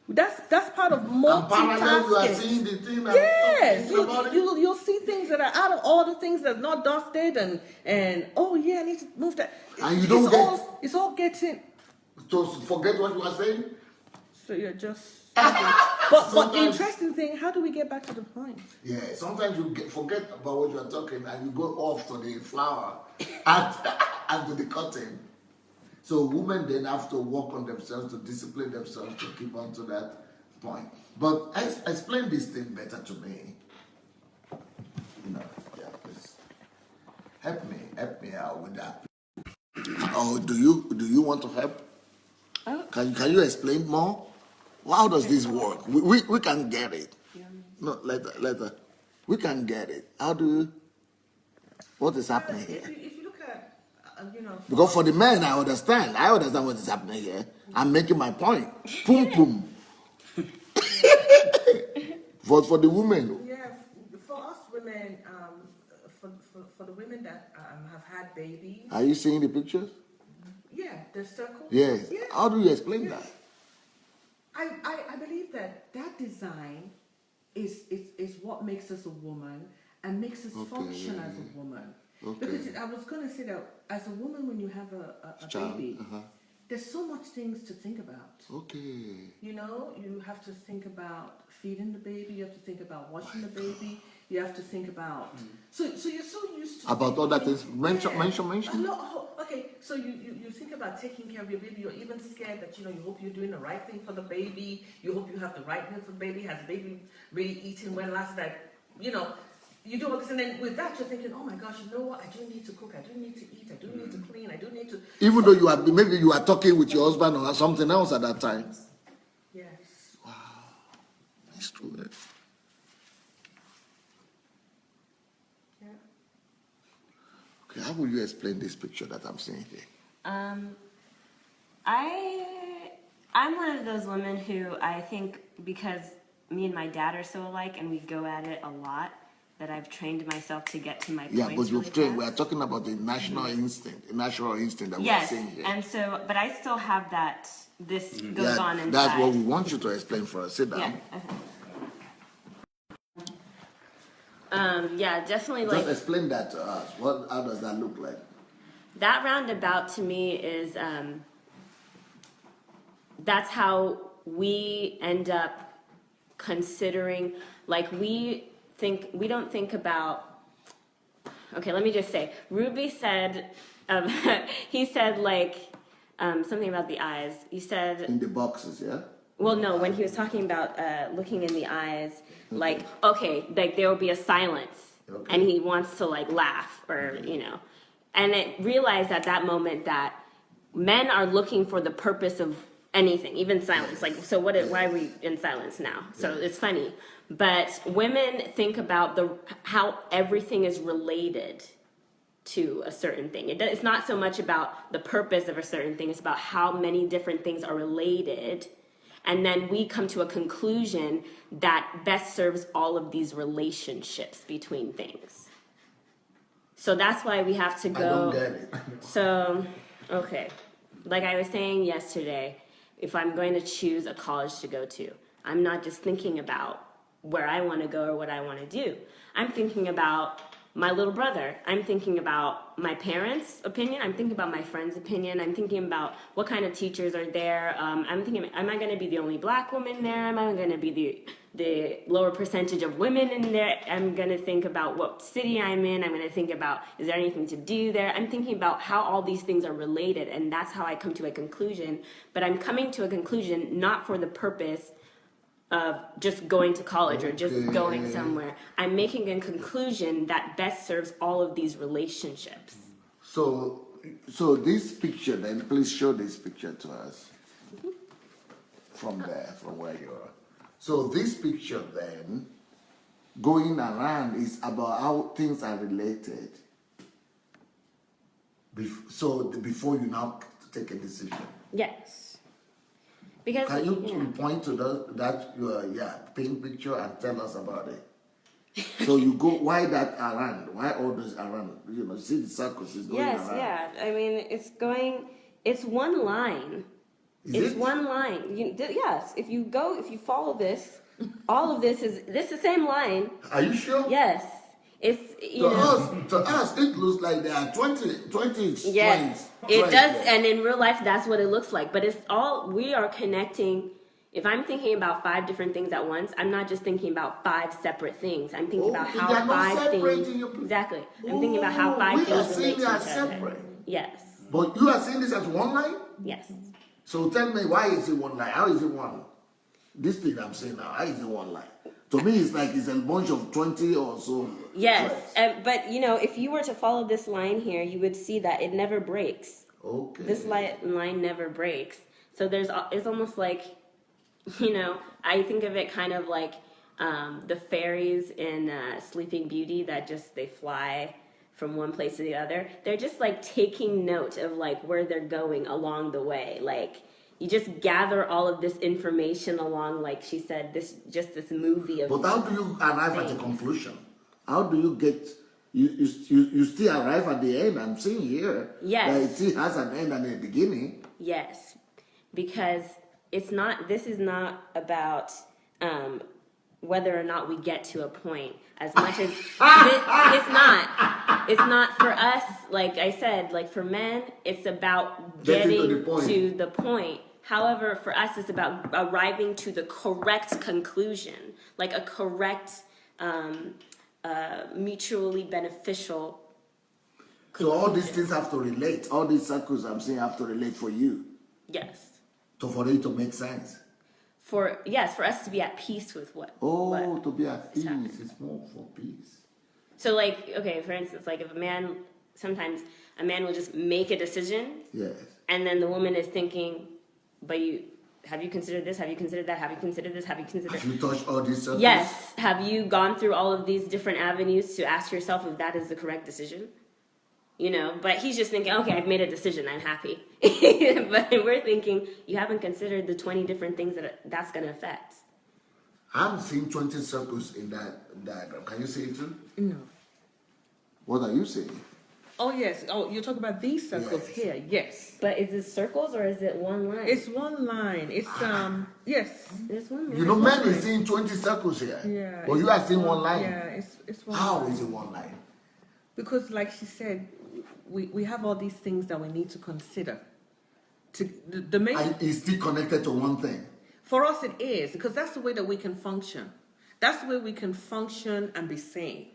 That's part of And parallel, you are multitasking. seeing the thing and Yes, talking about it. you'll see things that are out of order, things that are not dusted, and oh yeah, I need to move that. And you don't it's all getting. To forget what you are saying? So you're just. but the Sometimes- interesting thing, how do we get back to the point? Yeah, sometimes you forget about what you are talking and you go off to the flower and to the curtain. So women then have to work on themselves, to discipline themselves to keep on to that point. But explain this thing better to me. You know, yeah, please. Help me out with that. Oh, do you want to help? Can you explain more? Well, how does this work? We can get it. No, later. We can get it. How do you? What is happening here? If you look at, Because for the men, I understand what is happening here. I'm making my point. Boom, boom. For the women, yeah, for us women, for the women that have had babies, are you seeing the pictures? yeah, the circle. Yes. Yeah. How do you explain that? I believe that design is what makes us a woman and makes us function as a woman. Okay. Because I was going to say that as a woman, when you have a Child, baby, there's so much things to think about. Okay. You know, you have to think about feeding the baby. You have to think about washing the baby. You have to think about. So you're so used to About other thinking- things. Mention. A lot- okay, so you think about taking care of your baby. You're even scared that you hope you're doing the right thing for the baby. You hope you have the right thing for the baby. Has the baby really eaten when last night? You do all this, and then with that you're thinking, oh my gosh, you know what? I do need to cook. I do need to eat. I do need to clean. I do need to. Even though maybe you are talking with your husband or something else at that time. Yes. It's true. Eh? Yeah. Okay, how will you explain this picture that I'm seeing here? I'm one of those women who I think, because me and my dad are so alike and we go at it a lot, that I've trained myself to get to my Yeah, points but you've really trained. We are fast. talking about the national instinct, the natural instinct that Yes, we're seeing here. and so, but I still have that. This goes on inside. That's what we want you to explain for us. Sit down. Yeah. Yeah, definitely. Just Like explain that to us. How does that look like? that roundabout to me is. That's how we end up considering. Like we don't think about. Okay, let me just say. Ruby said, he said like something about the eyes. You said. In the boxes, yeah? Well, no, when he was talking about looking in the eyes, like, okay, like there will be a silence, Okay. and he wants to like laugh or, and it realized at that moment that men are looking for the purpose of anything, even silence. Like, so why are we in silence now? So it's funny. But women think about how everything is related to a certain thing. It's not so much about the purpose of a certain thing, it's about how many different things are related. And then we come to a conclusion that best serves all of these relationships between things. So that's why we have to go. I don't get it. So, okay. Like I was saying yesterday, if I'm going to choose a college to go to, I'm not just thinking about where I want to go or what I want to do. I'm thinking about my little brother. I'm thinking about my parents' opinion. I'm thinking about my friends' opinion. I'm thinking about what kind of teachers are there. I'm thinking, am I going to be the only black woman there? Am I going to be the lower percentage of women in there? I'm going to think about what city I'm in. I'm going to think about, is there anything to do there? I'm thinking about how all these things are related, and that's how I come to a conclusion. But I'm coming to a conclusion not for the purpose of just going to college or just going somewhere. I'm making a conclusion that best serves all of these relationships. So this picture, then please show this picture to us from there, from where you are. So this picture then, going around, is about how things are related. So before you now take a decision. Yes. Because Can you point to that pink picture and tell us about it? So you go, why that around? Why all this around? You know, see the circles is going yes, around. yeah. I mean, it's one line. Is it? One line. Yes, if you follow this, all of this is the same line. Are you sure? Yes. It's, To us, it looks like there are 20 yes, it does, there. and in real life, that's what it looks like. But we are connecting. If I'm thinking about 5 different things at once, I'm not just thinking about 5 separate things. I'm thinking about how 5 things. Exactly. I'm thinking about how 5 things relate to each other. Separate. Yes. But you are seeing this as one line? Yes. So tell me, why is it one line? How is it one? This thing I'm saying now, how is it one line? To me, it's like it's a bunch of 20 or so. Yes, but if you were to follow this line here, you would see that it never breaks. Okay. This line never breaks. So it's almost like, I think of it kind of like the fairies in Sleeping Beauty that they fly from one place to the other. They're just like taking note of like where they're going along the way. Like, you just gather all of this information along, like she said, this movie of. But how do you arrive at a conclusion? How do you get? You still arrive at the end. I'm seeing here. Yes. That it still has an end and a beginning. Yes, because it's not. This is not about whether or not we get to a point. As much as it's not. It's not for us. Like I said, like for men, it's about getting to the point. However, for us, it's about arriving to the correct conclusion, like a correct, mutually beneficial conclusion. So all these things have to relate. All these circles I'm saying have to relate for you. Yes. For it to make sense. For us to be at peace with what. To be at peace. It's more for peace. So, like, okay, for instance, like if sometimes a man will just make a decision. Yes. And then the woman is thinking, but have you considered this? Have you considered that? Have you considered this? Have you considered? Have you touched all these circles? Yes. Have you gone through all of these different avenues to ask yourself if that is the correct decision? But he's just thinking, okay, I've made a decision. I'm happy. But we're thinking, you haven't considered the 20 different things that's going to affect. I'm seeing 20 circles in that diagram. Can you see it too? No. What are you saying? Oh, yes. Oh, you're talking about these circles here. Yes. But is it circles or is it one line? It's one line. It's, yes. It's one line. You know, men is seeing 20 circles here. Yeah. But you are seeing one line. Yeah, it's one How line. is it one line? Because, like she said, we have all these things that we need to consider. The main And it's still connected to one thing. For us, it is, because that's the way that we can function. That's the way we can function and be sane.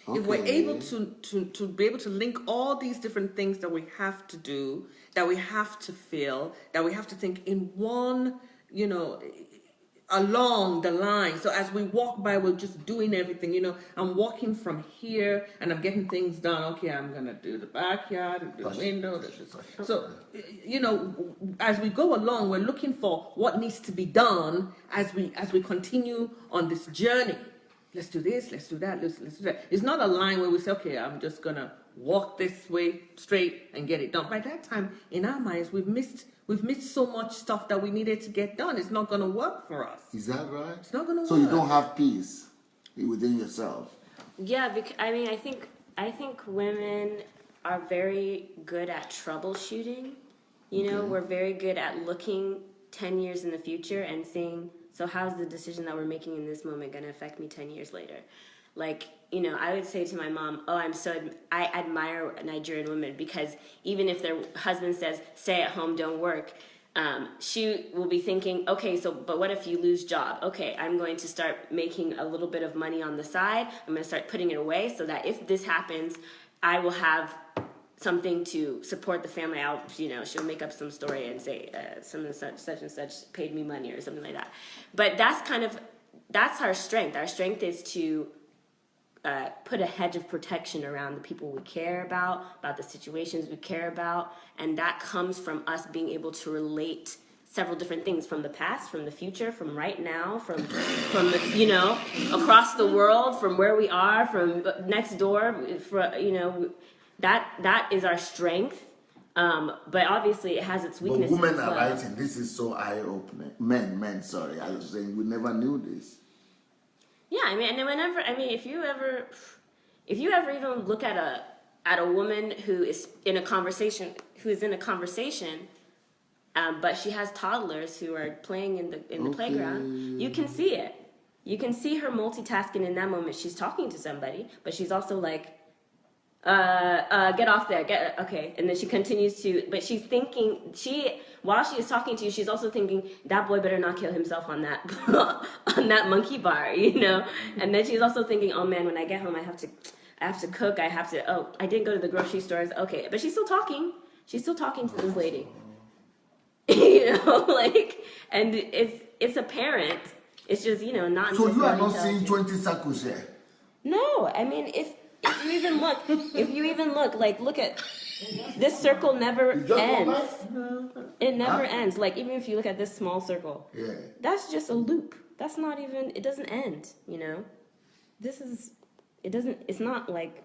Okay. If we're able to be able to link all these different things that we have to do, that we have to feel, that we have to think in one, along the line. So as we walk by, we're just doing everything. I'm walking from here and I'm getting things done. Okay, I'm gonna do the backyard, and do the window. So, as we go along, we're looking for what needs to be done as we continue on this journey. Let's do this. Let's do that. Let's do that. It's not a line where we say, okay, I'm just gonna walk this way straight and get it done. By that time, in our minds, we've missed so much stuff that we needed to get done. It's not going to work for us. Is that right? It's not going to work. So you don't have peace within yourself. Yeah, because I think women are very good at troubleshooting You know, Okay. we're very good at looking 10 years in the future and saying, so how's the decision that we're making in this moment going to affect me 10 years later? Like, you know, I would say to my mom, oh, I admire Nigerian women because even if their husband says, stay at home, don't work, she will be thinking, okay, so, but what if you lose job? Okay, I'm going to start making a little bit of money on the side. I'm going to start putting it away so that if this happens, I will have something to support the family out. You know, she'll make up some story and say some and such and such paid me money or something like that. But that's our strength. Our strength is to put a hedge of protection around the people we care about the situations we care about, and that comes from us being able to relate several different things from the past, from the future, from right now, from the, you know, across the world, from where we are, from next door, you know, that is our strength. But obviously it has its But weaknesses women as are well. writing. This is so eye-opening. Men, sorry. I was saying we never knew this. Yeah, I mean, and whenever, I mean, if you ever even look at a woman who is in a conversation, but she has toddlers who are playing in the playground, you can see it. You can see her multitasking in that moment. She's talking to somebody, but she's also like, get off there, okay. And then she continues to, but she's thinking, while she is talking to you, she's also thinking, that boy better not kill himself on that, on that monkey bar, you know? And then she's also thinking, oh man, when I get home, I have to cook, I didn't go to the grocery stores, okay. But she's still talking to this lady. You know, like, and it's apparent, it's just, you know, not. So you are not necessarily seeing 20 circles here? No, I mean, if you even look, like, look at this circle never It's just ends. one It never ends. Like, even if you look at this small circle, Yeah. that's just a loop. That's not even. It doesn't end. You know, it's not like.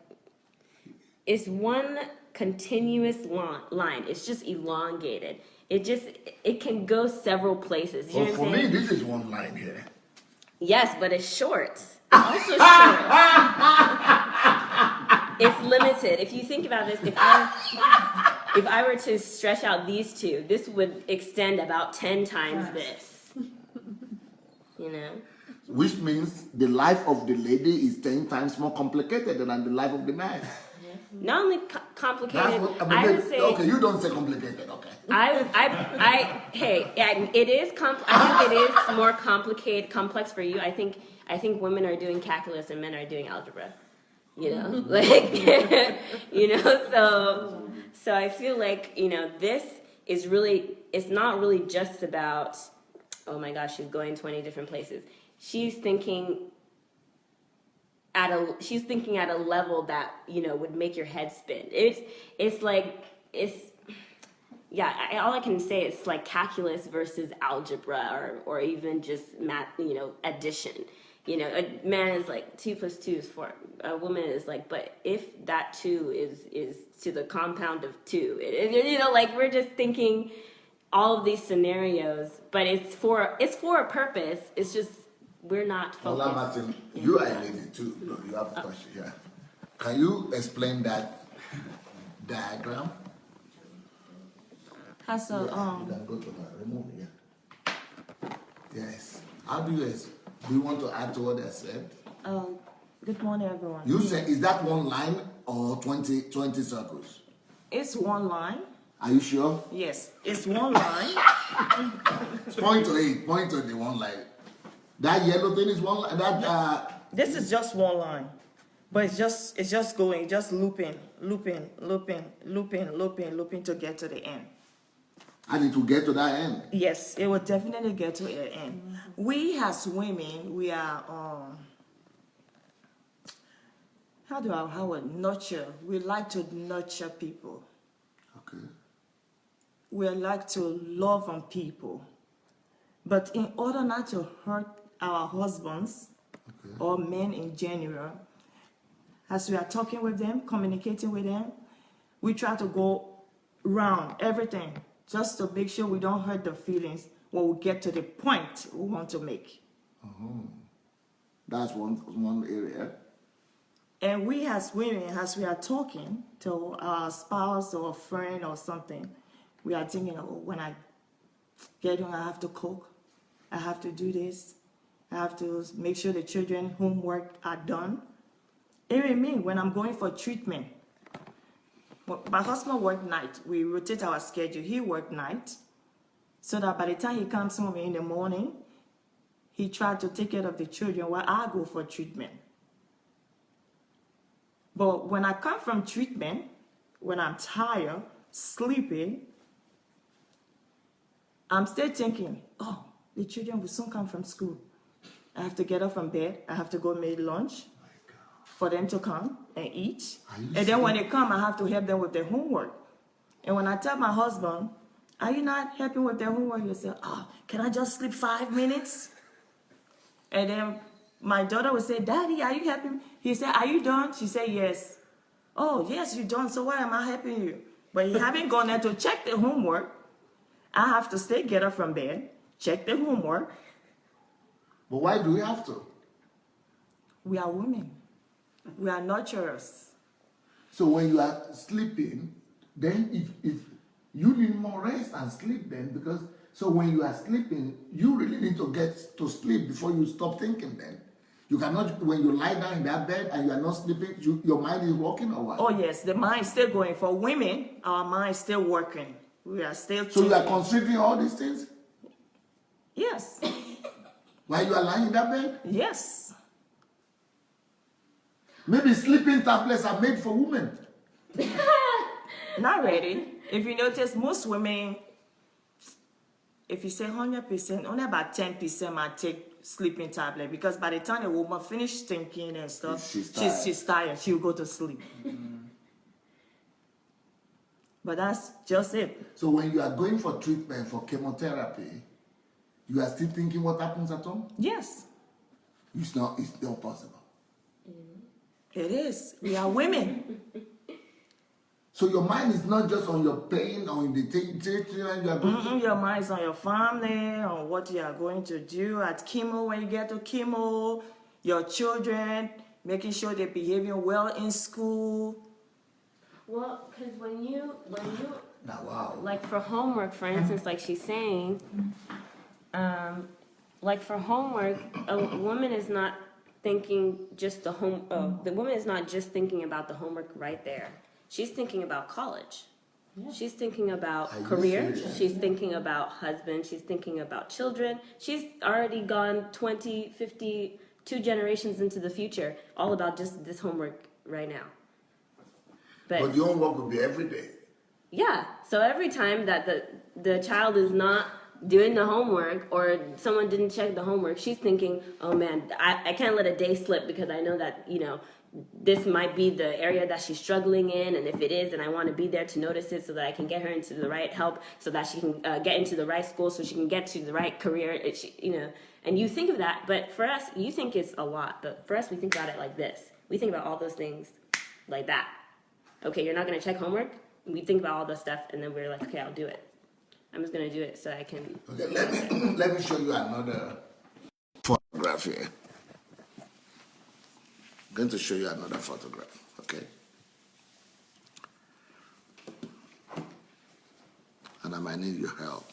It's one continuous line. It's just elongated. It can go several places. You Well, know for what I'm me, saying? this is one line here. Yes, but it's short. It's also short. It's limited. If you think about this, if I were to stretch out these two, this would extend about 10 times this. You know? Which means the life of the lady is 10 times more complicated than the life of the man. Not only complicated, That's I would say. Okay, you don't say complicated, okay. Hey, it is. I think it is more complex for you. I think women are doing calculus and men are doing algebra. You know, like, you know, so I feel like, you know, this is really, it's not really just about, oh my gosh, she's going 20 different places. She's thinking at a level that, you know, would make your head spin. All I can say is like calculus versus algebra or even just math, you know, addition. You know, a man is like 2 + 2 is 4. A woman is like, but if that 2 is to the compound of 2, you know, like we're just thinking all of these scenarios, but it's for a purpose. It's just we're not focused. Ola Martin, you are a lady too. No, you have a question here. Can you explain that diagram? So, You can go to the remove here. Yes. How do you want to add to what I said? good morning, everyone. You say, is that one line or 20 circles? It's one line. Are you sure? Yes, it's one line. Point to it. Point to the one line. That yellow thing is one line. This is just one line, but it's just going, just looping to get to the end. And it will get to that end. Yes, it will definitely get to the end. We as women, we are how would nurture. We like to nurture people. Okay. We like to love on people. But in order not to hurt our husbands or men in general, as we are talking with them, communicating with them, we try to go round everything just to make sure we don't hurt their feelings when we get to the point we want to make. That's one area. And we as women, as we are talking to our spouse or friend or something, we are thinking, oh, when I get home, I have to cook, I have to do this, I have to make sure the children homework are done. Even me, when I'm going for treatment, my husband worked night. We rotate our schedule. He worked night, so that by the time he comes home in the morning, he tried to take care of the children while I go for treatment. But when I come from treatment, when I'm tired, sleepy, I'm still thinking, oh, the children will soon come from school. I have to get up from bed. I have to go make lunch for them to come and eat. And then when they come, I have to help them with their homework. And when I tell my husband, are you not helping with their homework? He said, oh, can I just sleep 5 minutes? And then my daughter would say, Daddy, are you helping? He said, are you done? She said, yes. Oh, yes, you're done. So why am I helping you? But he haven't gone there to check the homework. I have to stay, get up from bed, check the homework. But why do we have to? We are women. We are nurturers. So when you are sleeping, then if you need more rest and sleep then, because so when you are sleeping, you really need to get to sleep before you stop thinking then. You cannot, when you lie down in that bed and you are not sleeping, your mind is working or what? Oh yes, the mind is still going. For women, our mind is still working. We are still So you are thinking. considering all these things Yes, while you are lying in that bed? yes. Maybe sleeping tablets are made for women. Not ready. If you notice, most women, if you say 100%, only about 10% might take sleeping tablet, because by the time a woman finish thinking and stuff, She's tired. she's tired. She'll go to sleep. But that's just it. So when you are going for treatment for chemotherapy, you are still thinking what happens at home? Yes, It's not possible. it is. We are women. So your mind is not just on your pain or in the treatment you are going to. Your mind is on your family, on what you are going to do at chemo when you get to chemo, your children, making sure they're behaving well in school. Well, because when you Now, wow. like for homework, for instance, like she's saying, like for homework, a woman is not thinking just the woman is not just thinking about the homework right there. She's thinking about college. She's thinking about Are you career. serious? She's thinking about husband. She's thinking about children. She's already gone 20, 50, 2 generations into the future, all about just this homework right now. But your homework will be every day. Yeah. So every time that the child is not doing the homework or someone didn't check the homework, she's thinking, oh man, I can't let a day slip because I know that, this might be the area that she's struggling in. And if it is, then I want to be there to notice it so that I can get her into the right help, so that she can get into the right school, so she can get to the right career. And you think of that. But for us, you think it's a lot. But for us, we think about it like this. We think about all those things like that. Okay, you're not going to check homework? We think about all the stuff, and then we're like, okay, I'll do it. I'm just going to do it so I can... Okay, let me show you another photograph here. I'm going to show you another photograph, okay? And I might need your help.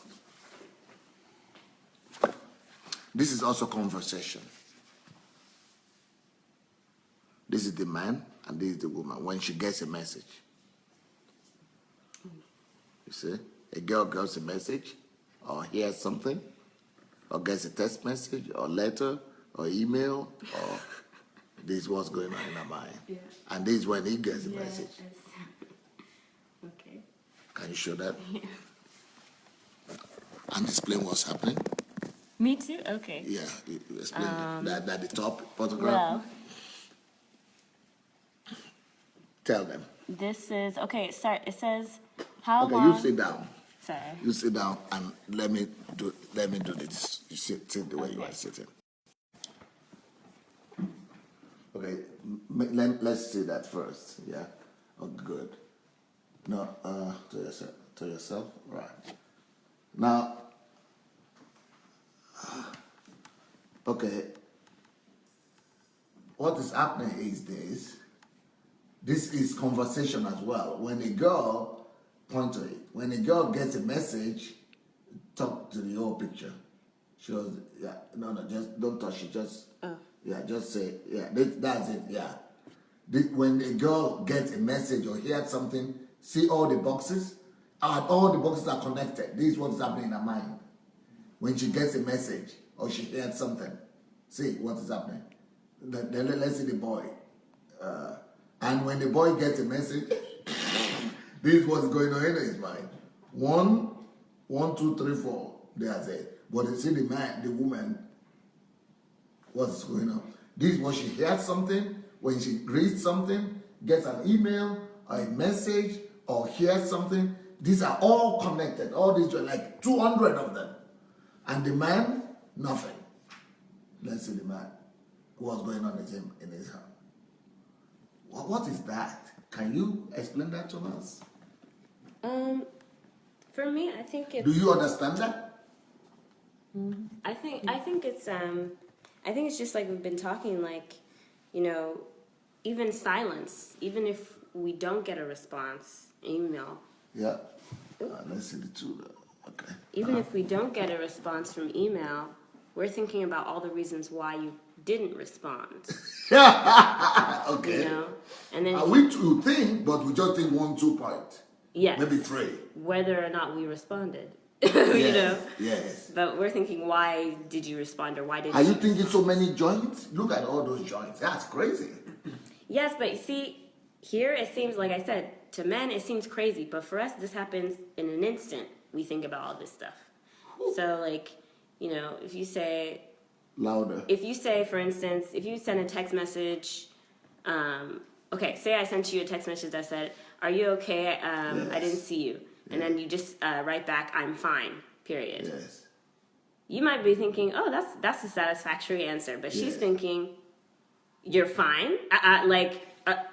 This is also conversation. This is the man and this is the woman when she gets a message. You see? A girl gets a message or hears something or gets a text message or letter or email or this is what's going on in her mind. Yeah. And this is when he gets a message. Okay. Can you show that? Yeah. And explain what's happening? Me too? Okay. Yeah, you explain that the top photograph. Well, Tell them. this is... Okay, it says, how Okay, long... you sit down. Sorry. You sit down and let me do this. You sit the way you are sitting. Okay, let's see that first. Yeah. Oh, good. No, to yourself. Right. Now. Okay. What is happening is this. This is conversation as well. When a girl points to it, when a girl gets a message, talk to the whole picture. She was, yeah, no, just don't touch it. Just, yeah, just say, yeah, that's it, yeah. When a girl gets a message or hears something, see all the boxes, and all the boxes are connected. This is what's happening in her mind. When she gets a message or she hears something, see what is happening. Then let's see the boy. And when the boy gets a message, this is what's going on in his mind. 1, 2, 3, 4. That's it. But you see the man, the woman, what's going on? This is what she hears something, when she reads something, gets an email or a message or hears something. These are all connected. All these are like 200 of them. And the man, nothing. Let's see the man. What's going on in his heart? What is that? Can you explain that to us? For me, I think it's. Do you understand that? I think it's just like we've been talking, like, you know, even silence, even if we don't get a response, email. Yeah. Let's see the two. Okay. Even if we don't get a response from email, we're thinking about all the reasons why you didn't respond. Okay. You know, and then We too think, but we just think 1, 2 point. yes, Maybe 3. whether or not we responded. Yes. You know. Yes. But we're thinking, why did you respond, or why did Are you thinking so many joints? Look at all those joints. That's crazy. Yes, but see, here it seems, like I said, to men it seems crazy, but for us this happens in an instant. We think about all this stuff. So, like, you know, if you say, Louder. for instance, if you send a text message, okay, say I sent you a text message that said, "Are you okay? I didn't see you," and then you just write back, "I'm fine." Period. Yes. You might be thinking, "Oh, that's a satisfactory answer," but she's thinking, "You're fine."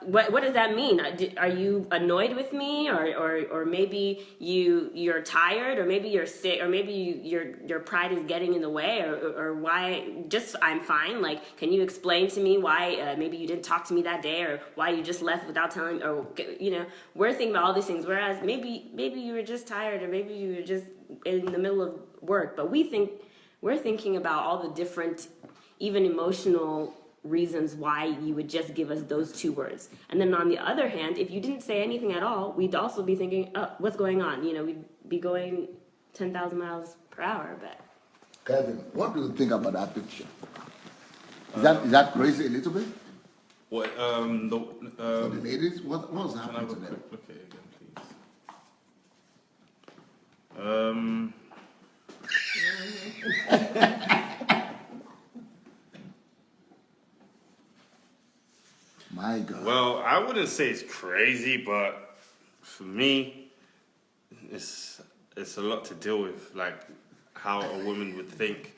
What does that mean? Are you annoyed with me, or maybe you're tired, or maybe you're sick, or maybe your pride is getting in the way, or why? Just I'm fine. Like, can you explain to me why maybe you didn't talk to me that day, or why you just left without telling? Or, you know, we're thinking about all these things. Whereas maybe you were just tired, or maybe you were just in the middle of work. But we're thinking about all the different, even emotional reasons why you would just give us those 2 words. And then on the other hand, if you didn't say anything at all, we'd also be thinking, "Oh, what's going on?" You know, we'd be going 10,000 miles per hour. But Kevin, what do you think about that picture? Is that crazy a little bit? What For the ladies? What's can I happening have to a them? quick look at it again, please? My God. Well, I wouldn't say it's crazy, but for me, it's a lot to deal with. Like how a woman would think,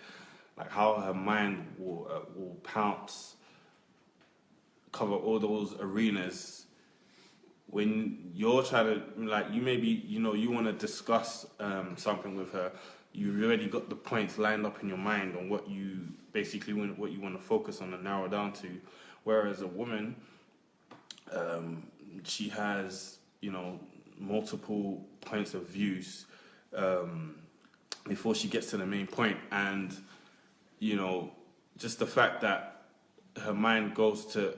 like how her mind will pounce, cover all those arenas. When you're trying to, like, you maybe, you know, you want to discuss something with her, you've already got the points lined up in your mind on what you basically what you want to focus on and narrow down to. Whereas a woman, she has, you know, multiple points of views before she gets to the main point. And, you know, just the fact that her mind goes to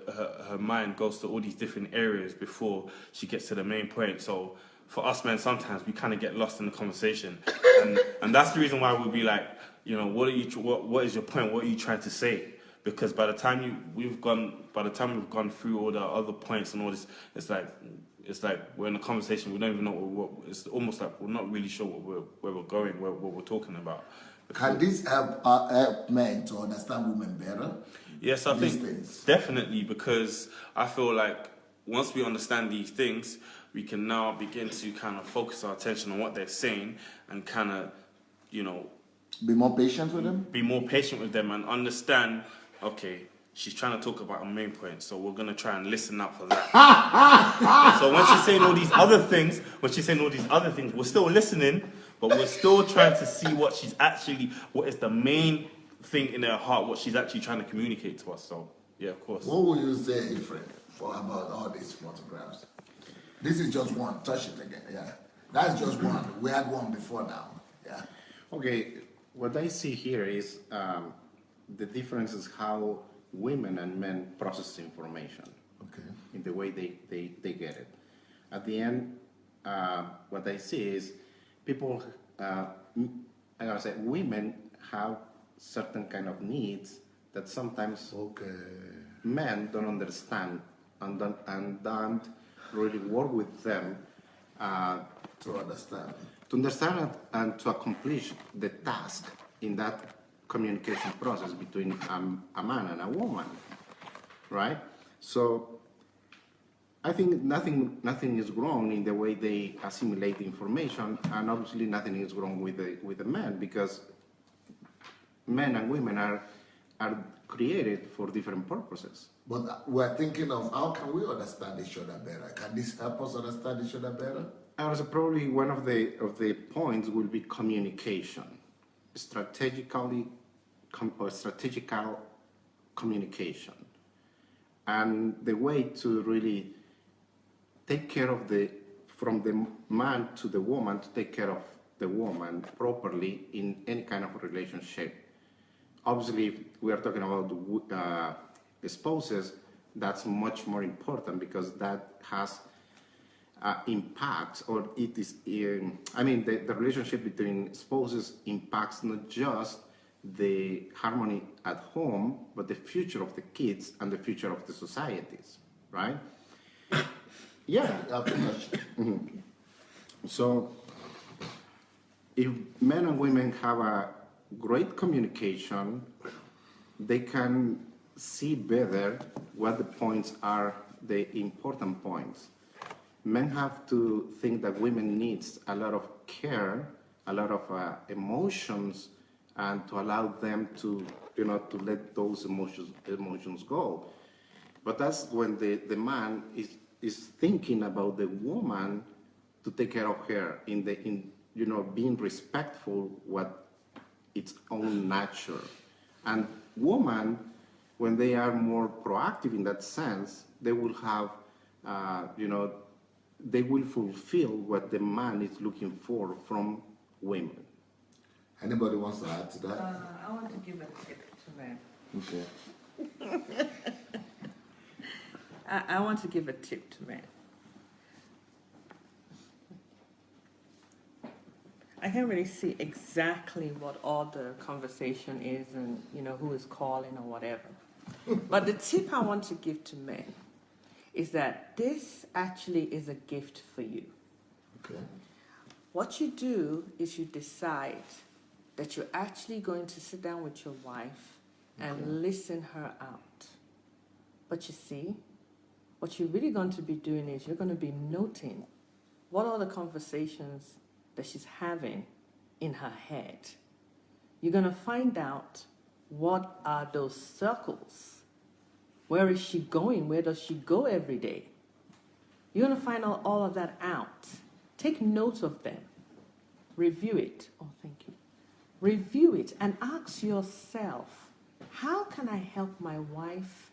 all these different areas before she gets to the main point. So for us men, sometimes we kind of get lost in the conversation, and that's the reason why we'll be like, you know, what is your point? What are you trying to say? Because by the time we've gone through all the other points and all this, it's like we're in a conversation. We don't even know it's almost like we're not really sure where we're going, what we're talking about. Can this help men to understand women better? Yes, I These think things. definitely, because I feel like once we understand these things, we can now begin to kind of focus our attention on what they're saying and kind of, you know, Be more patient with them? be more patient with them and understand, okay, she's trying to talk about a main point, so we're going to try and listen out for that. So when she's saying all these other things, we're still listening, but we're still trying to see what is the main thing in her heart, what she's actually trying to communicate to us. So, yeah, of course. What would you say, Efrain, about all these photographs? This is just one. Touch it again. Yeah. That's just one. We had one before now. Yeah. Okay, what I see here is the difference is how women and men process information Okay. in the way they get it. At the end, what I see is people, I gotta say, women have certain kind of needs that sometimes Okay. men don't understand and don't really work with them To understand. to understand it and to accomplish the task in that communication process between a man and a woman, right? So I think nothing is wrong in the way they assimilate information, and obviously nothing is wrong with the men, because men and women are created for different purposes. But we're thinking of how can we understand each other better? Can this help us understand each other better? I was probably one of the points will be communication, strategical communication, and the way to really take care of from the man to the woman, to take care of the woman properly in any kind of relationship. Obviously, if we are talking about spouses, that's much more important, because that has impacts, or it is, the relationship between spouses impacts not just the harmony at home, but the future of the kids and the future of the societies, right? Yeah. So, if men and women have a great communication, they can see better what the points are, the important points. Men have to think that women needs a lot of care, a lot of emotions, and to allow them to let those emotions go. But that's when the man is thinking about the woman to take care of her in being respectful what its own nature. And woman, when they are more proactive in that sense, they will have they will fulfill what the man is looking for from women. Anybody wants to add to that? I want to give a tip to men. Okay. I want to give a tip to men. I can't really see exactly what all the conversation is and who is calling or whatever. But the tip I want to give to men is that this actually is a gift for you. Okay. What you do is you decide that you're actually going to sit down with your wife and listen her out. But you see, what you're really going to be doing is you're going to be noting what are the conversations that she's having in her head. You're going to find out what are those circles. Where is she going? Where does she go every day? You're going to find all of that out. Take note of them. Review it. Oh, thank you. Review it and ask yourself, how can I help my wife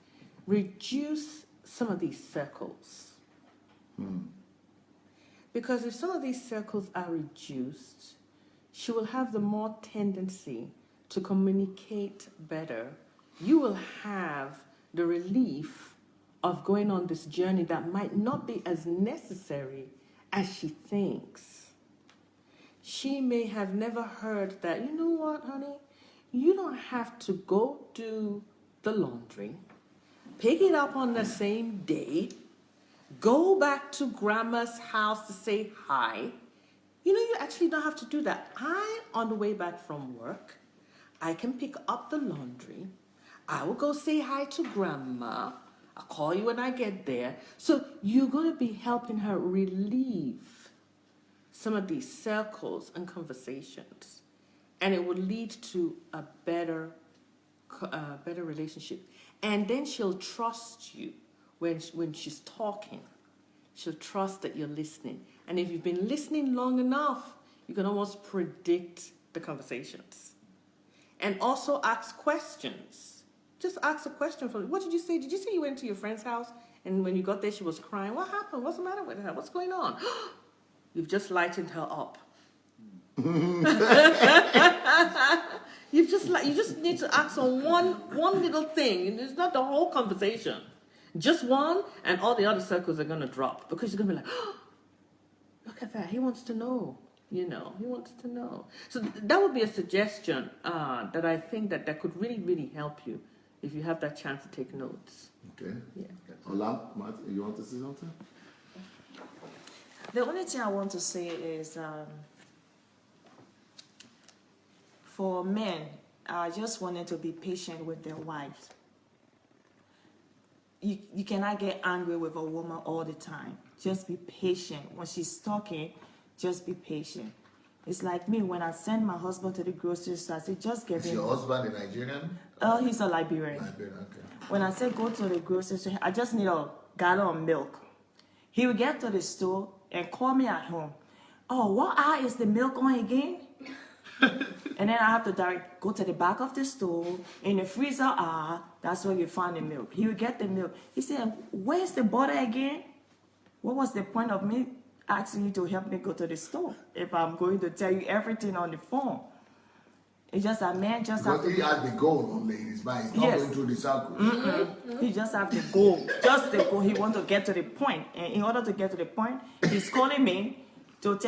reduce some of these circles? Because if some of these circles are reduced, she will have the more tendency to communicate better. You will have the relief of going on this journey that might not be as necessary as she thinks. She may have never heard that, you know what, honey? You don't have to go do the laundry, pick it up on the same day, go back to grandma's house to say hi. You actually don't have to do that. On the way back from work, I can pick up the laundry. I will go say hi to grandma. I'll call you when I get there. So you're going to be helping her relieve some of these circles and conversations. And it will lead to a better relationship. And then she'll trust you when she's talking. She'll trust that you're listening. And if you've been listening long enough, you can almost predict the conversations. And also ask questions. Just ask a question for, what did you say? Did you say you went to your friend's house and when you got there she was crying? What happened? What's the matter with her? What's going on? You've just lightened her up. You just need to ask on one little thing. It's not the whole conversation. Just one, and all the other circles are gonna drop because you're gonna be like, oh, look at that. He wants to know. He wants to know. So that would be a suggestion that I think that could really, really help you if you have that chance to take notes. Okay. Yeah. Ola, Martin, you want to say something? The only thing I want to say is for men, I just wanted to be patient with their wives. You cannot get angry with a woman all the time. Just be patient. When she's talking, just be patient. It's like me, when I send my husband to the grocery store, I say, just get Is him. your husband a Nigerian? Oh, he's a Liberian. Liberian, okay. When I say go to the grocery store, I just need a gallon of milk. He will get to the store and call me at home. Oh, what aisle is the milk on again? And then I have to go to the back of the store, in the freezer aisle, that's where you find the milk. He will get the milk. He said, where's the butter again? What was the point of me asking you to help me go to the store if I'm going to tell you everything on the phone? It's just a man just have Because to... he has the goal only in his mind. He's not Yes. going through the circle. He just have to go. Just to go. He want to get to the point. And in order to get to the point, he's calling me to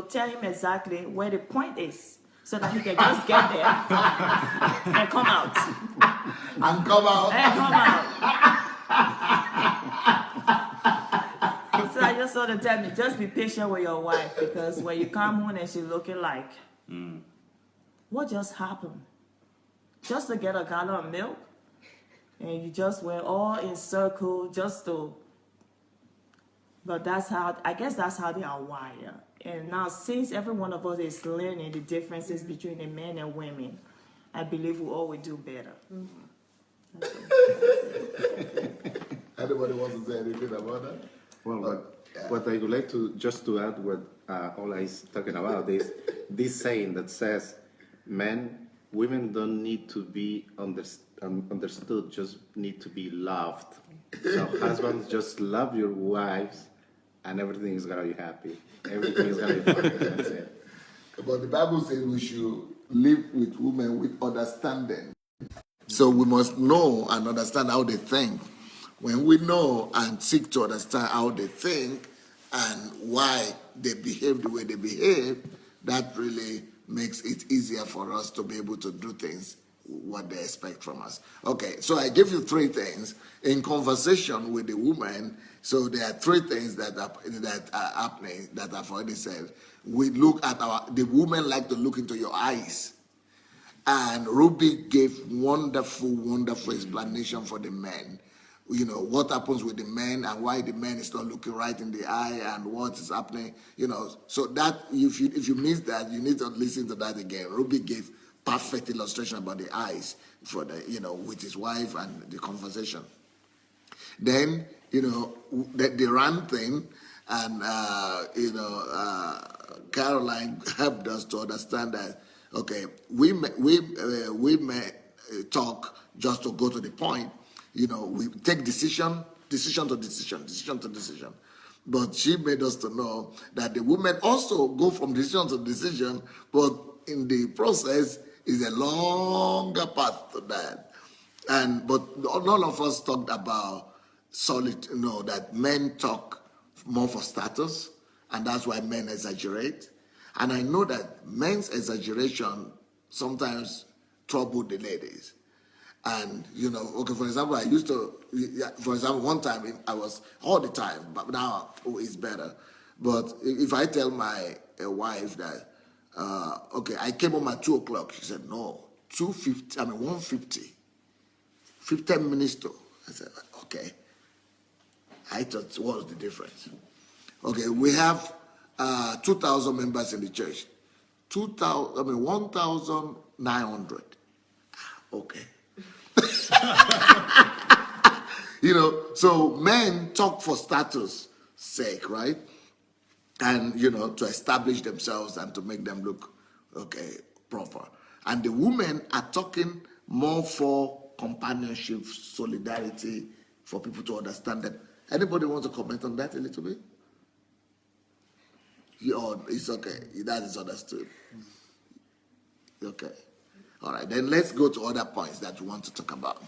tell him exactly where the point is, so that he can just get there and come out. And come out. And come out. So I just want to tell you, just be patient with your wife, because when you come home and she's looking like, what just happened? Just to get a gallon of milk, and you just went all in circle just to. But I guess that's how they are wired. And now, since every one of us is learning the differences between the men and women, I believe we all will do better. Anybody wants to say anything about that? Well, what I would like to just to add what Ola is talking about is this saying that says, women don't need to be understood, just need to be loved. So husbands, just love your wives, and everything is gonna be happy. Everything is gonna be fine. That's it. But the Bible says we should live with women with understanding. So we must know and understand how they think. When we know and seek to understand how they think and why they behave the way they behave, that really makes it easier for us to be able to do things what they expect from us. Okay, so I give you 3 things in conversation with the woman. So there are 3 things that are happening that I've already said. We look at the women like to look into your eyes. And Ruby gave wonderful explanation for the men. You know, what happens with the men and why the man is not looking right in the eye and what is happening, So that, if you miss that, you need to listen to that again. Ruby gave perfect illustration about the eyes for with his wife and the conversation. Then, the run thing, and, Caroline helped us to understand that, okay, we may talk just to go to the point. We take decision to decision. But she made us to know that the women also go from decision to decision, but in the process is a longer path to that. But none of us talked about that men talk more for status, and that's why men exaggerate. And I know that men's exaggeration sometimes trouble the ladies. And, okay, for example, one time I was all the time, but now it's better. But if I tell my wife that, okay, I came home at 2 o'clock, she said, no, 1:50, 15 minutes to. I said, okay. I thought, what was the difference? Okay, we have 2,000 members in the church. 1,900. Okay. So men talk for status sake, right? And, to establish themselves and to make them look, okay, proper. And the women are talking more for companionship, solidarity, for people to understand that. Anybody want to comment on that a little bit? It's okay. That is understood. Okay. All right. Then let's go to other points that we want to talk about.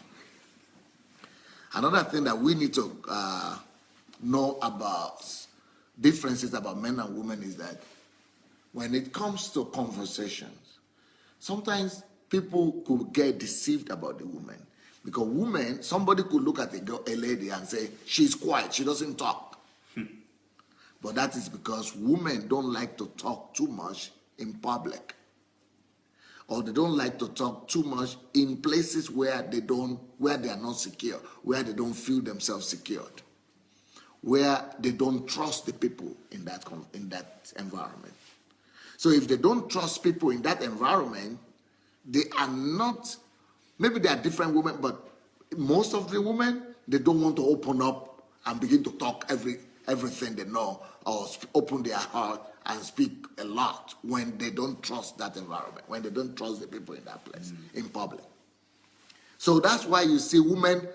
Another thing that we need to know about differences about men and women is that when it comes to conversations, sometimes people could get deceived about the woman. Because women, somebody could look at a lady and say, she's quiet, she doesn't talk. But that is because women don't like to talk too much in public. Or they don't like to talk too much in places where they are not secure, where they don't feel themselves secured, where they don't trust the people in that environment. So if they don't trust people in that environment, they are not, maybe they are different women, but most of the women, they don't want to open up and begin to talk everything they know, or open their heart and speak a lot when they don't trust that environment, when they don't trust the people in that place, in public. So that's why you see women,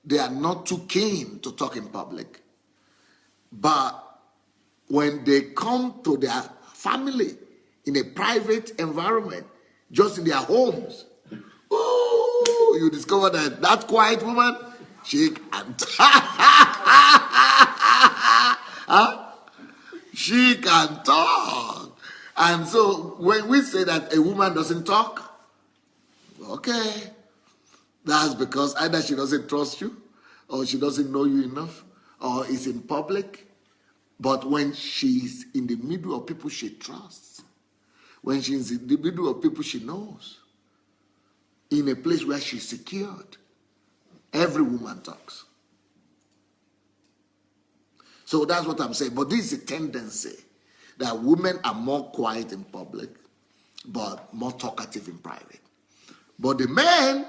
they are not too keen to talk in public. But when they come to their family in a private environment, just in their homes, ooh, you discover that quiet woman, she can she can talk. And so when we say that a woman doesn't talk, okay, that's because either she doesn't trust you, or she doesn't know you enough, or is in public. But when she's in the middle of people she trusts, when she's in the middle of people she knows, in a place where she's secured, every woman talks. So that's what I'm saying. But this is a tendency that women are more quiet in public, but more talkative in private. But the men,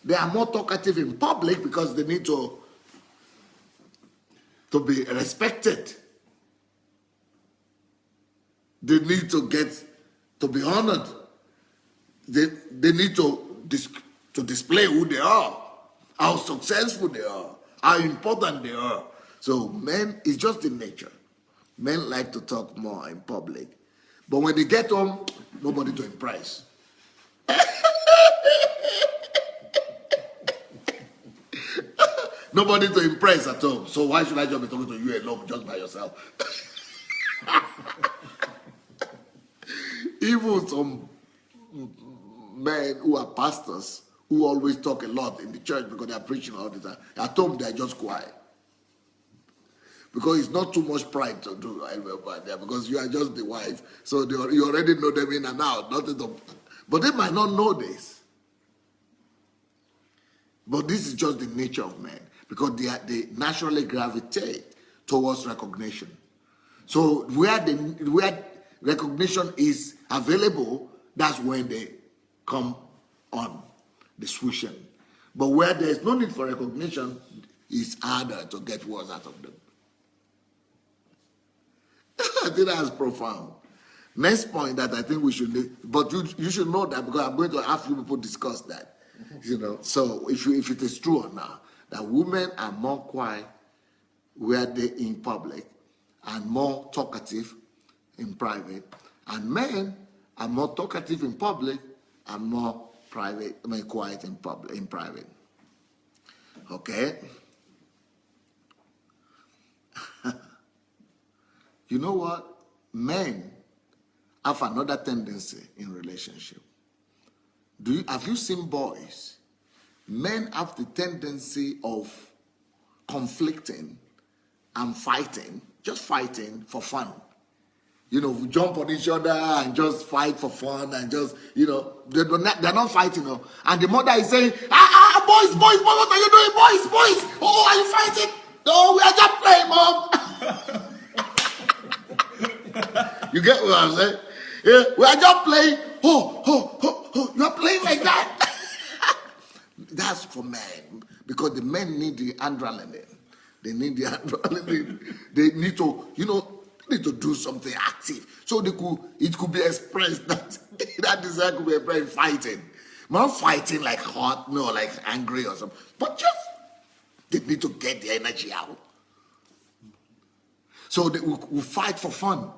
they are more talkative in public because they need to be respected. They need to be honored. They need to display who they are, how successful they are, how important they are. So men, it's just in nature. Men like to talk more in public. But when they get home, nobody to impress. Nobody to impress at all. So why should I just be talking to you alone, just by yourself? Even some men who are pastors, who always talk a lot in the church because they are preaching all the time, at home they are just quiet. Because it's not too much pride to do right there, because you are just the wife. So you already know them in and out. But they might not know this. But this is just the nature of men, because they naturally gravitate towards recognition. So where recognition is available, that's when they come on the swoosh in. But where there is no need for recognition, it's harder to get words out of them. I think that's profound. Next point that I think we should, but you should know that, because I'm going to have few people discuss that. So if it is true or not, that women are more quiet where they in public and more talkative in private, and men are more talkative in public and more quiet in private. Okay. You know what? Men have another tendency in relationship. Have you seen boys? Men have the tendency of conflicting and fighting, just fighting for fun. We jump on each other and just fight for fun, and just, they're not fighting. And the mother is saying, boys, what are you doing? Boys, oh, are you fighting? No, we are just playing, Mom. You get what I'm saying? Yeah, we are just playing. Oh, you are playing like that? That's for men, because the men need the adrenaline. They need the adrenaline. They need to do something active. So it could be expressed that desire could be expressed in fighting. Not fighting like hot, no, like angry or something. But just they need to get the energy out. So they will fight for fun.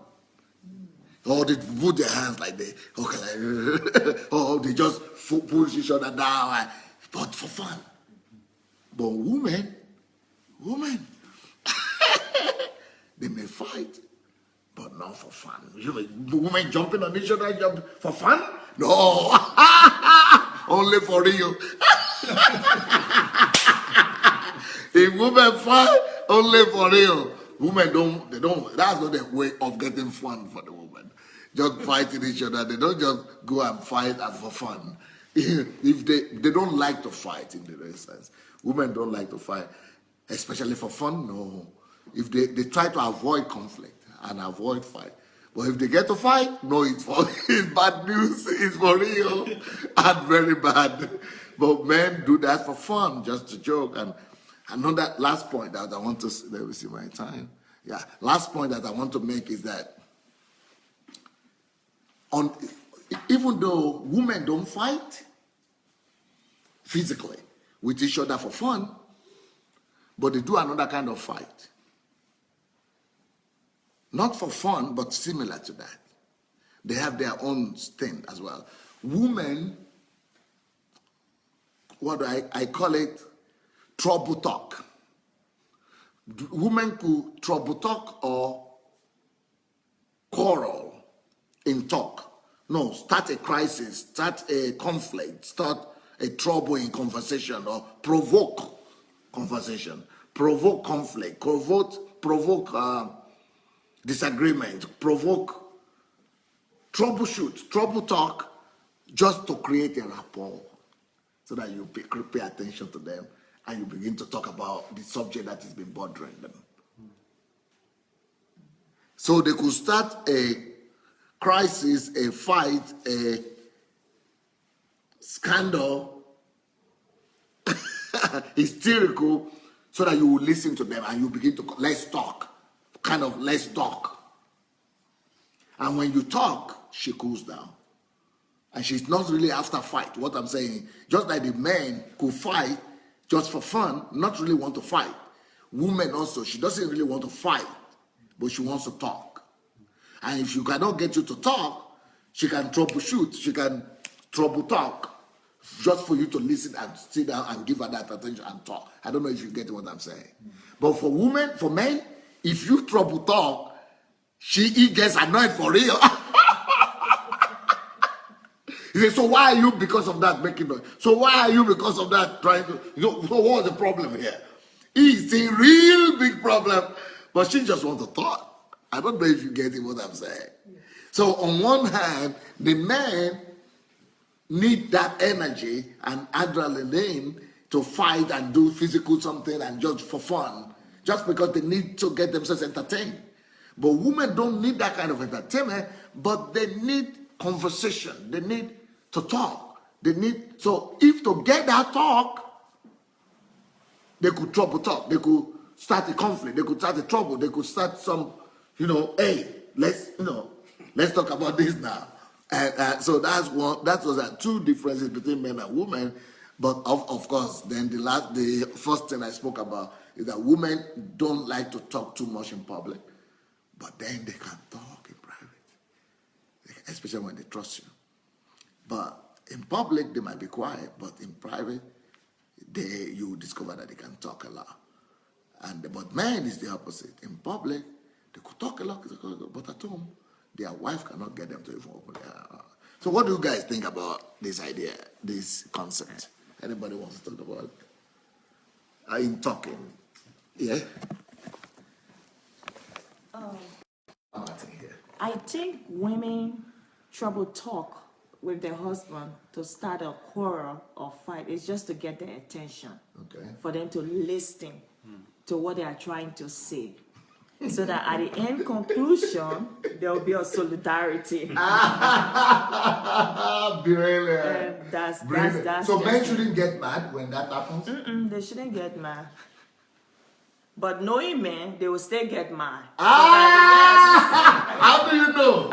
or they put their hands like they, okay, like, or they just push each other down, but for fun. But women, they may fight, but not for fun. Women jumping on each other for fun? No, only for real. If women fight, only for real. Women don't, that's not the way of getting fun for the woman. Just fighting each other. They don't just go and fight for fun. If they don't like to fight in the real sense. Women don't like to fight, especially for fun, no. If they try to avoid conflict and avoid fight. But if they get to fight, no, it's bad news. It's for real and very bad. But men do that for fun, just to joke. And another last point that I want to, let me see my time. Yeah, last point that I want to make is that even though women don't fight physically with each other for fun, but they do another kind of fight. Not for fun, but similar to that. They have their own thing as well. Women, what do I call it? Trouble talk. Women could trouble talk or quarrel in talk. No, start a crisis, start a conflict, start a trouble in conversation, or provoke conversation, provoke conflict, provoke disagreement, provoke, troubleshoot, trouble talk, just to create a rapport so that you pay attention to them and you begin to talk about the subject that has been bothering them. So they could start a crisis, a fight, a scandal, hysterical, so that you will listen to them and you begin to, let's talk. Let's talk. And when you talk, she cools down. And she's not really after fight. What I'm saying, just like the men could fight just for fun, not really want to fight. Women also, she doesn't really want to fight, but she wants to talk. And if she cannot get you to talk, she can troubleshoot, she can trouble talk, just for you to listen and sit down and give her that attention and talk. I don't know if you get what I'm saying. But for women, for men, if you trouble talk, he gets annoyed for real. He says, so why are you because of that making noise? So why are you because of that trying to, so what was the problem here? It's a real big problem, but she just wants to talk. I don't know if you get what I'm saying. So on one hand, the men need that energy and adrenaline to fight and do physical something and just for fun, just because they need to get themselves entertained. But women don't need that kind of entertainment, but they need conversation. They need to talk. So if to get that talk, they could trouble talk. They could start a conflict. They could start a trouble. They could start some, hey, let's talk about this now. And so that was two differences between men and women. But of course, then the first thing I spoke about is that women don't like to talk too much in public, but then they can talk in private, especially when they trust you. But in public, they might be quiet, but in private, you discover that they can talk a lot. But men is the opposite. In public, they could talk a lot, but at home, their wife cannot get them to even open their mouth. So what do you guys think about this idea, this concept? Anybody wants to talk about it? In talking? Yeah? I think women trouble talk with their husband to start a quarrel or fight. It's just to get their attention. Okay. For them to listen to what they are trying to say. So that at the end conclusion, there will be a solidarity. Brilliant. That's so men shouldn't get mad when that happens? They shouldn't get mad. But knowing men, they will still get mad. How do you know?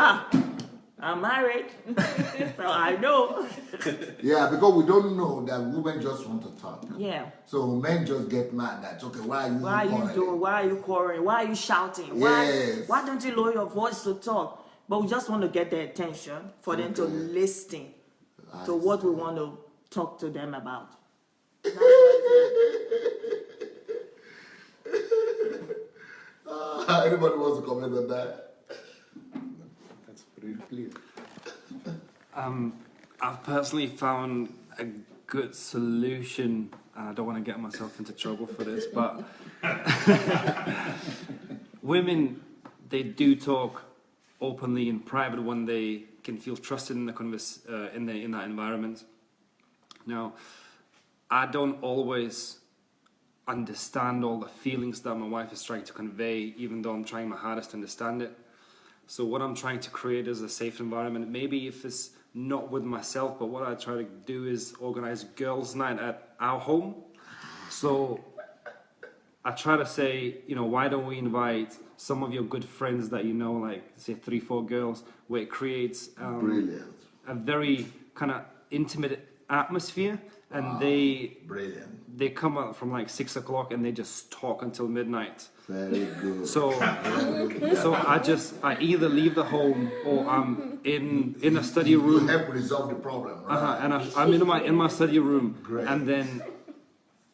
I'm married, so I know. Yeah, because we don't know that women just want to talk. Yeah. So men just get mad. That's okay. Why are you quarreling? Why are you shouting? Yes. Why don't you lower your voice to talk? but we just want to get their attention for them to listen to what we want to talk to them about. Anybody wants to comment on that? That's pretty clear. I've personally found a good solution. I don't want to get myself into trouble for this, but women, they do talk openly in private when they can feel trusted in the in that environment. Now, I don't always understand all the feelings that my wife is trying to convey, even though I'm trying my hardest to understand it. So what I'm trying to create is a safe environment. Maybe if it's not with myself, but what I try to do is organize girls' night at our home. So I try to say, why don't we invite some of your good friends that like say 3-4 girls, where it creates Brilliant. a very kind of intimate atmosphere, and Brilliant. they come out from like 6 o'clock and they just talk until midnight. Very good. So I either leave the home or I'm in a study You room. help resolve the problem, right? And I'm in my study room. Great. And then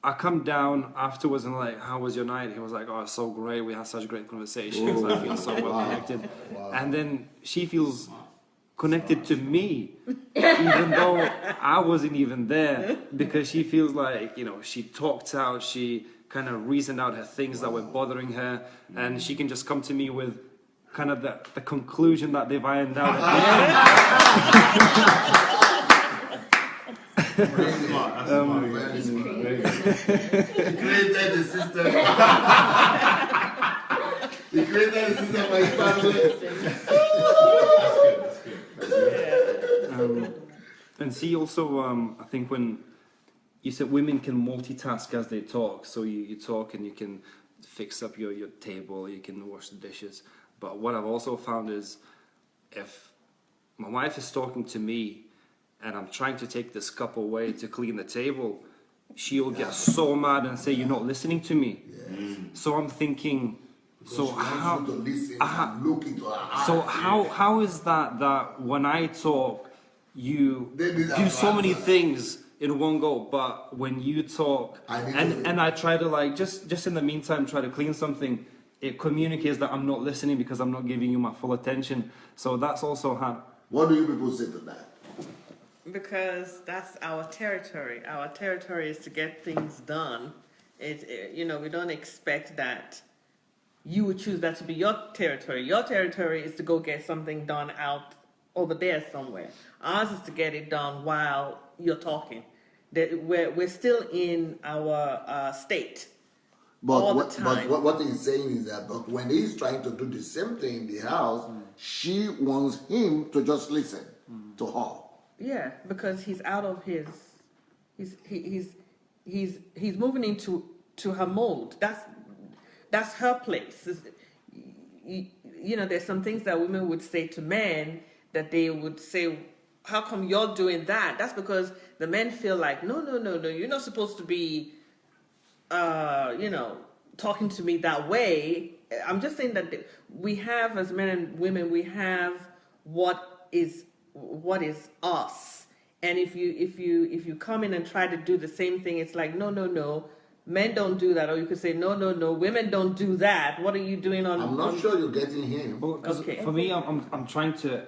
I come down afterwards and like, how was your night? He was like, oh, it's so great. We had such great conversations. I feel so well connected. And then she feels connected to me, even though I wasn't even there, because she feels like, she talked out, she kind of reasoned out her things that were bothering her, and she can just come to me with kind of the conclusion that they've ironed out at the end. Very smart. He created the system. He created the system for his family. And see also, I think when you said women can multitask as they talk, so you talk and you can fix up your table, you can wash the dishes. But what I've also found is if my wife is talking to me and I'm trying to take this cup away to clean the table, she'll get so mad and say, you're not listening to me. Yes. So I'm thinking, so She wants how... you to listen and look into her eyes. So how is that when I talk, you They need do so many answer. things in one go, but when you talk I need to- and I try to like just in the meantime try to clean something, it communicates that I'm not listening because I'm not giving you my full attention. So that's also how. What do you people say to that? Because that's our territory. Our territory is to get things done. We don't expect that you would choose that to be your territory. Your territory is to go get something done out over there somewhere. Ours is to get it done while you're talking. We're still in our state. All the time. But what he's saying is that, but when he's trying to do the same thing in the house, she wants him to just listen to her. Yeah, because he's out of his, he's moving into her mold. That's her place. There's some things that women would say to men that they would say, how come you're doing that? That's because the men feel like, no, you're not supposed to be, talking to me that way. I'm just saying that we have, as men and women, we have what is us. And if you come in and try to do the same thing, it's like, no, men don't do that. Or you could say, no, women don't do that. What are you doing on? I'm not sure you're getting him. Well, 'cause Okay. for me, I'm trying to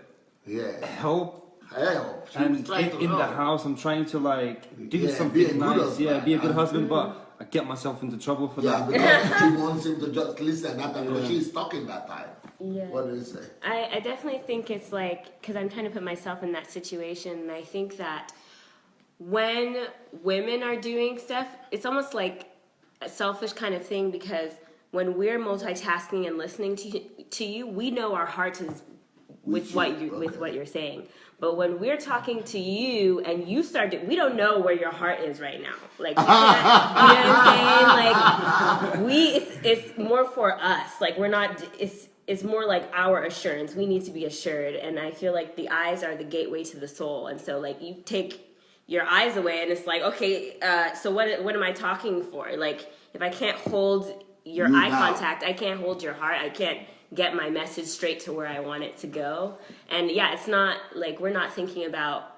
help. Help. She And was trying to in the help. house, I'm trying to like do Yeah, be a something good nice. husband. Yeah, be a good husband, but I get myself into trouble for Yeah, that. because he wants him to just listen that time because she's talking that time. Yeah. What do you say? I definitely think it's like, because I'm trying to put myself in that situation, and I think that when women are doing stuff, it's almost like a selfish kind of thing, because when we're multitasking and listening to you, we know our heart is with what you're saying. But when we're talking to you and you start to, we don't know where your heart is right now. Like, you know what I'm saying? Like, it's more for us. Like, we're not, it's more like our assurance. We need to be assured. And I feel like the eyes are the gateway to the soul. And so, like, you take your eyes away and it's like, okay, so what am I talking for? Like, if I can't hold your You eye now. contact. I can't hold your heart. I can't get my message straight to where I want it to go. And yeah, it's not like we're not thinking about,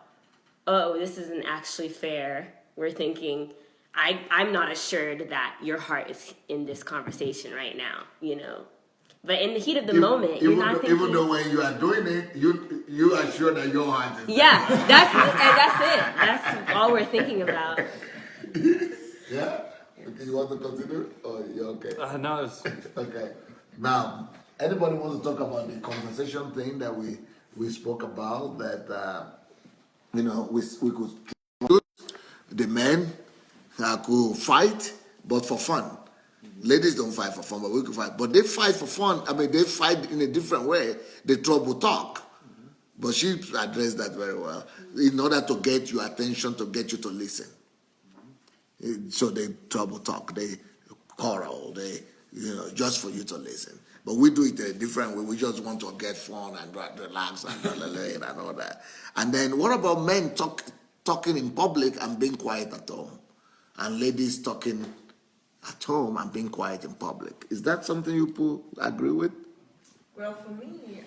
oh, this isn't actually fair. We're thinking, I'm not assured that your heart is in this conversation right now, you know. But in the heat of the moment, you're not thinking. Even though when you are doing it, you are sure that your heart is Yeah, that's it. That's all we're thinking about. Yeah? Okay, you want to continue? Or you're okay? No, it's, Okay. Now, anybody wants to talk about the conversation thing that we spoke about, that we could the men could fight, but for fun. Ladies don't fight for fun, but we could fight. But they fight for fun. I mean, they fight in a different way. They trouble talk. But she addressed that very well in order to get your attention, to get you to listen. So they trouble talk, they quarrel, just for you to listen. But we do it a different way. We just want to get fun and relax and all that. And then what about men talking in public and being quiet at home? And ladies talking at home and being quiet in public. Is that something you people agree with? Well, for me,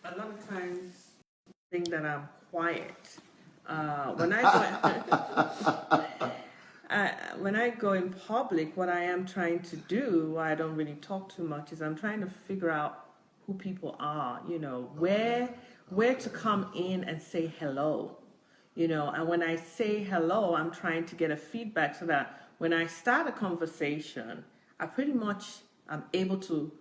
a lot of times I think that I'm quiet. When I go in public, what I am trying to do, why I don't really talk too much, is I'm trying to figure out who people are, where to come in and say hello, and when I say hello, I'm trying to get a feedback so that when I start a conversation, I pretty much am able to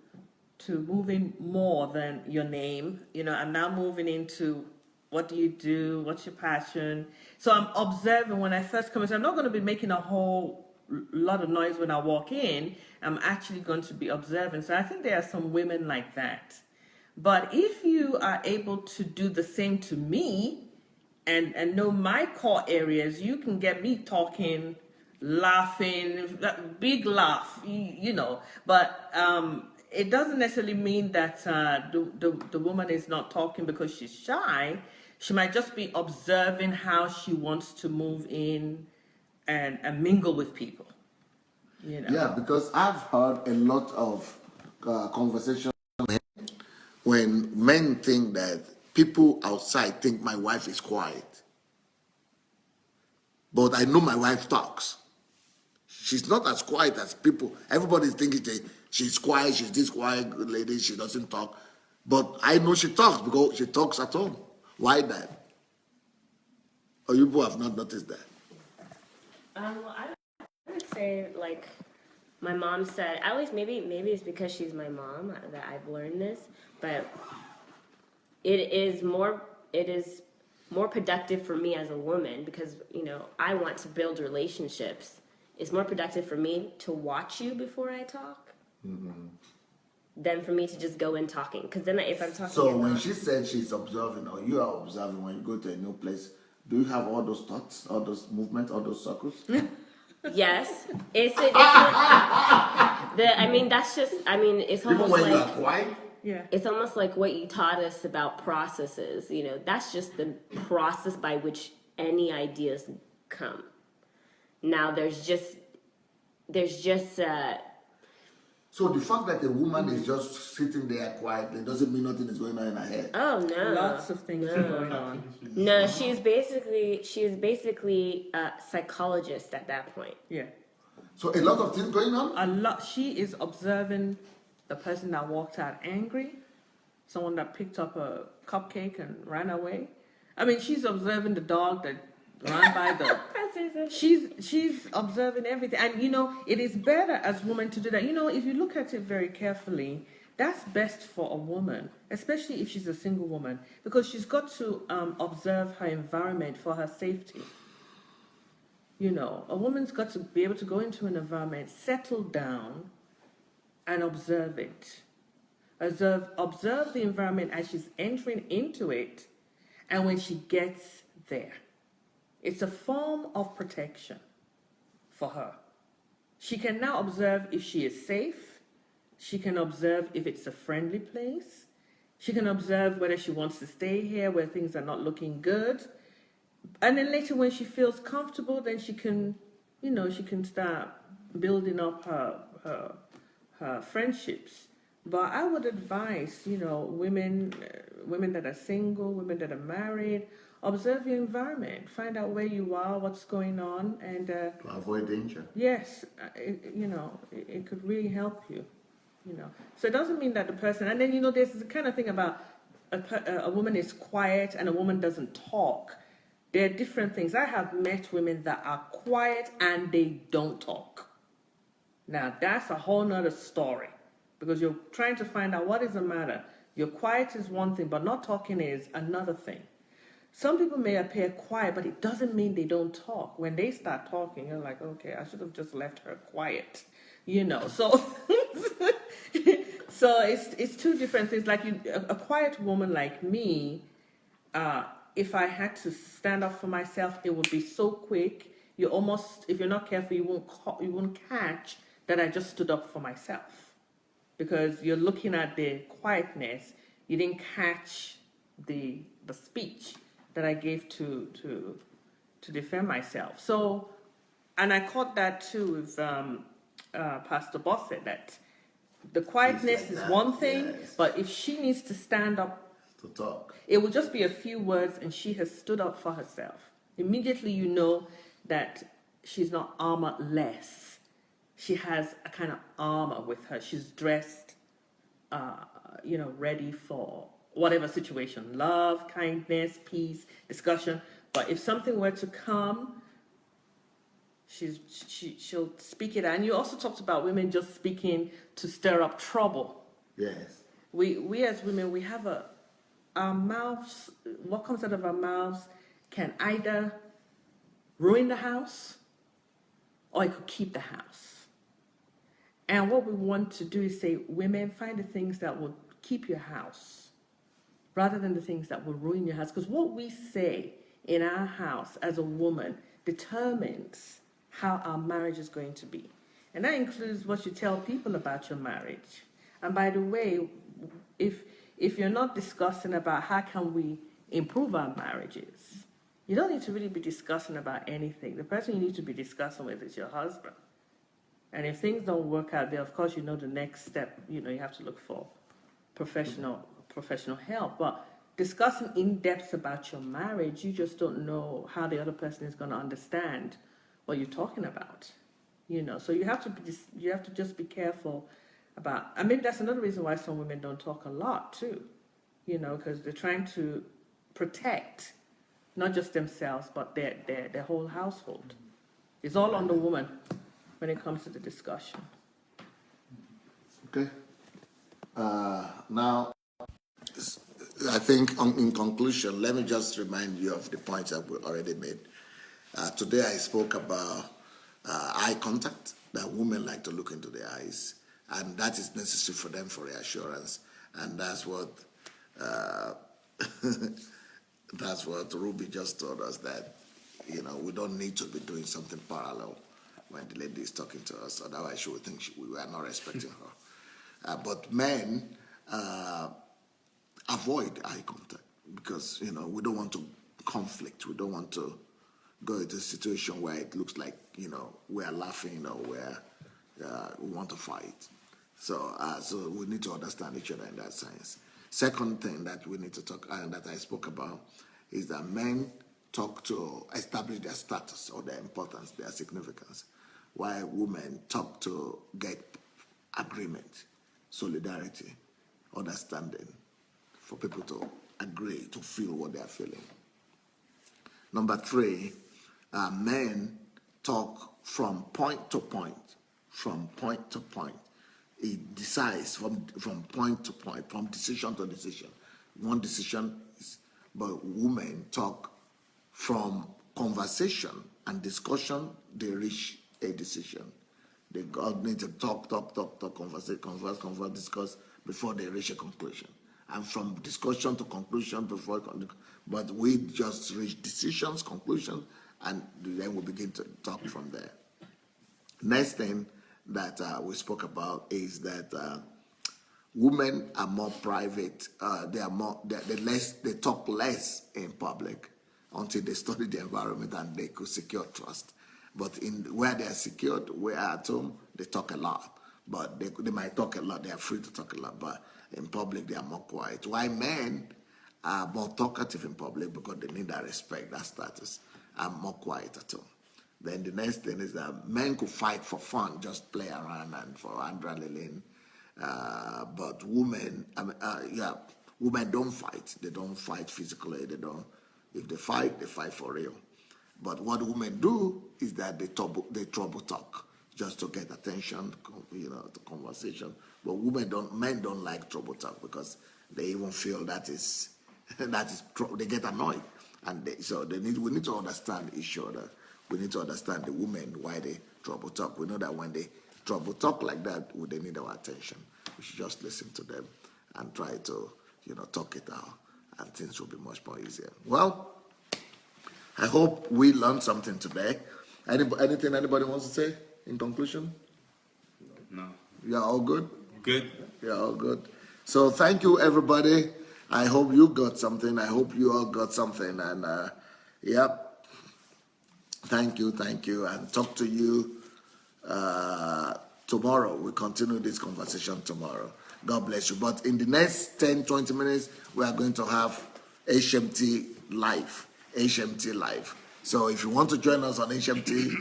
move in more than your name. I'm now moving into what do you do, what's your passion. So I'm observing when I first come in. So I'm not going to be making a whole lot of noise when I walk in. I'm actually going to be observing. So I think there are some women like that. But if you are able to do the same to me and know my core areas, you can get me talking, laughing, big laugh, But it doesn't necessarily mean that the woman is not talking because she's shy. She might just be observing how she wants to move in and mingle with people. Yeah, because I've heard a lot of conversations when men think that people outside think my wife is quiet. But I know my wife talks. She's not as quiet as people. Everybody's thinking she's quiet, she's this quiet lady, she doesn't talk. But I know she talks because she talks at home. Why that? Or you people have not noticed that? Well, I would say, like my mom said, at least maybe it's because she's my mom that I've learned this, but it is more productive for me as a woman because, I want to build relationships. It's more productive for me to watch you before I talk than for me to just go in talking. Because then if I'm talking... So when she said she's observing, or you are observing when you go to a new place, do you have all those thoughts, all those movements, all those circles? Yes. It's almost Even when you are like... quiet? Yeah. It's almost like what you taught us about processes. That's just the process by which any ideas come. Now there's just So the fact that a woman is just sitting there quietly doesn't mean nothing is going on in her head. oh no, Lots of things are going on. no. She's basically a psychologist at that point. Yeah. So a lot of things going on? A lot. She is observing the person that walked out angry, someone that picked up a cupcake and ran away. I mean, she's observing the dog that ran by the... She's observing everything. And, it is better as women to do that. If you look at it very carefully, that's best for a woman, especially if she's a single woman, because she's got to observe her environment for her safety. A woman's got to be able to go into an environment, settle down, and observe it. Observe the environment as she's entering into it, and when she gets there. It's a form of protection for her. She can now observe if she is safe. She can observe if it's a friendly place. She can observe whether she wants to stay here, where things are not looking good. And then later when she feels comfortable, then she can, she can start building up her friendships. But I would advise, women that are single, women that are married, observe your environment, find out where you are, what's going on, and To avoid danger. yes, it could really help you. So it doesn't mean that the person, and then there's the kind of thing about a woman is quiet and a woman doesn't talk. There are different things. I have met women that are quiet and they don't talk. Now that's a whole nother story, because you're trying to find out what is the matter. You're quiet is one thing, but not talking is another thing. Some people may appear quiet, but it doesn't mean they don't talk. When they start talking, you're like, okay, I should have just left her quiet, So, so it's two different things. Like a quiet woman like me, if I had to stand up for myself, it would be so quick. You almost, if you're not careful, you won't catch that I just stood up for myself, because you're looking at the quietness. You didn't catch the speech that I gave to defend myself. So, and I caught that too with Pastor Bossett, that the quietness is one thing, yes. but if she needs to stand up To talk. it will just be a few words and she has stood up for herself. Immediately you know that she's not armorless. She has a kind of armor with her. She's dressed, ready for whatever situation. Love, kindness, peace, discussion. But if something were to come, she'll speak it. And you also talked about women just speaking to stir up trouble. Yes. We as women, we have our mouths, what comes out of our mouths can either ruin the house or it could keep the house. And what we want to do is say, women, find the things that will keep your house rather than the things that will ruin your house. Because what we say in our house as a woman determines how our marriage is going to be. And that includes what you tell people about your marriage. And by the way, if you're not discussing about how can we improve our marriages, you don't need to really be discussing about anything. The person you need to be discussing with is your husband. And if things don't work out there, of course, the next step, you have to look for professional help. But discussing in depth about your marriage, you just don't know how the other person is going to understand what you're talking about. So you have to just be careful about, and maybe that's another reason why some women don't talk a lot too, because they're trying to protect not just themselves but their whole household. It's all on the woman when it comes to the discussion. Okay. Now, I think in conclusion, let me just remind you of the points that we already made. Today I spoke about eye contact, that women like to look into their eyes, and that is necessary for them for reassurance. And that's what that's what Ruby just told us, that we don't need to be doing something parallel when the lady is talking to us. Otherwise, she would think we were not respecting her. But men avoid eye contact because we don't want to conflict. We don't want to go into a situation where it looks like we are laughing or we want to fight. So we need to understand each other in that sense. Second thing that we need to talk that I spoke about is that men talk to establish their status or their importance, their significance, while women talk to get agreement, solidarity, understanding, for people to agree, to feel what they are feeling. Number 3, men talk from point to point, from point to point. It decides from point to point, from decision to decision. One decision is, but women talk from conversation and discussion, they reach a decision. They need to talk, converse, discuss before they reach a conclusion. And from discussion to conclusion but we just reach decisions, conclusions, and then we begin to talk from there. Next thing that we spoke about is that women are more private. They talk less in public until they study the environment and they could secure trust. But where they are secured, where at home, they talk a lot. but they might talk a lot. They are free to talk a lot, but in public they are more quiet. Why men are more talkative in public because they need that respect, that status, and more quiet at home. Then the next thing is that men could fight for fun, just play around and for adrenaline. But women, women don't fight. They don't fight physically. They don't. If they fight for real. But what women do is that they trouble talk just to get attention, the conversation. But men don't like trouble talk because they even feel they get annoyed, and we need to understand each other. We need to understand the women why they trouble talk. We know that when they trouble talk like that, they need our attention. We should just listen to them and try to, talk it out, and things will be much more easier. Well, I hope we learned something today. Anything anybody wants to say in conclusion? No. You're all good? Good. You're all good. So thank you, everybody. I hope you got something. I hope you all got something. And, thank you. And talk to you tomorrow. We'll continue this conversation tomorrow. God bless you. But in the next 10, 20 minutes, we are going to have HMT Live. HMT Live. So if you want to join us on HMT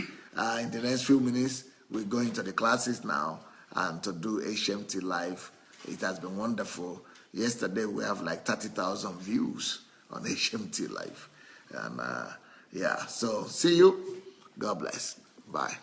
in the next few minutes, we're going to the classes now and to do HMT Live. It has been wonderful. Yesterday we have like 30,000 views on HMT Live. And so see you. God bless. Bye.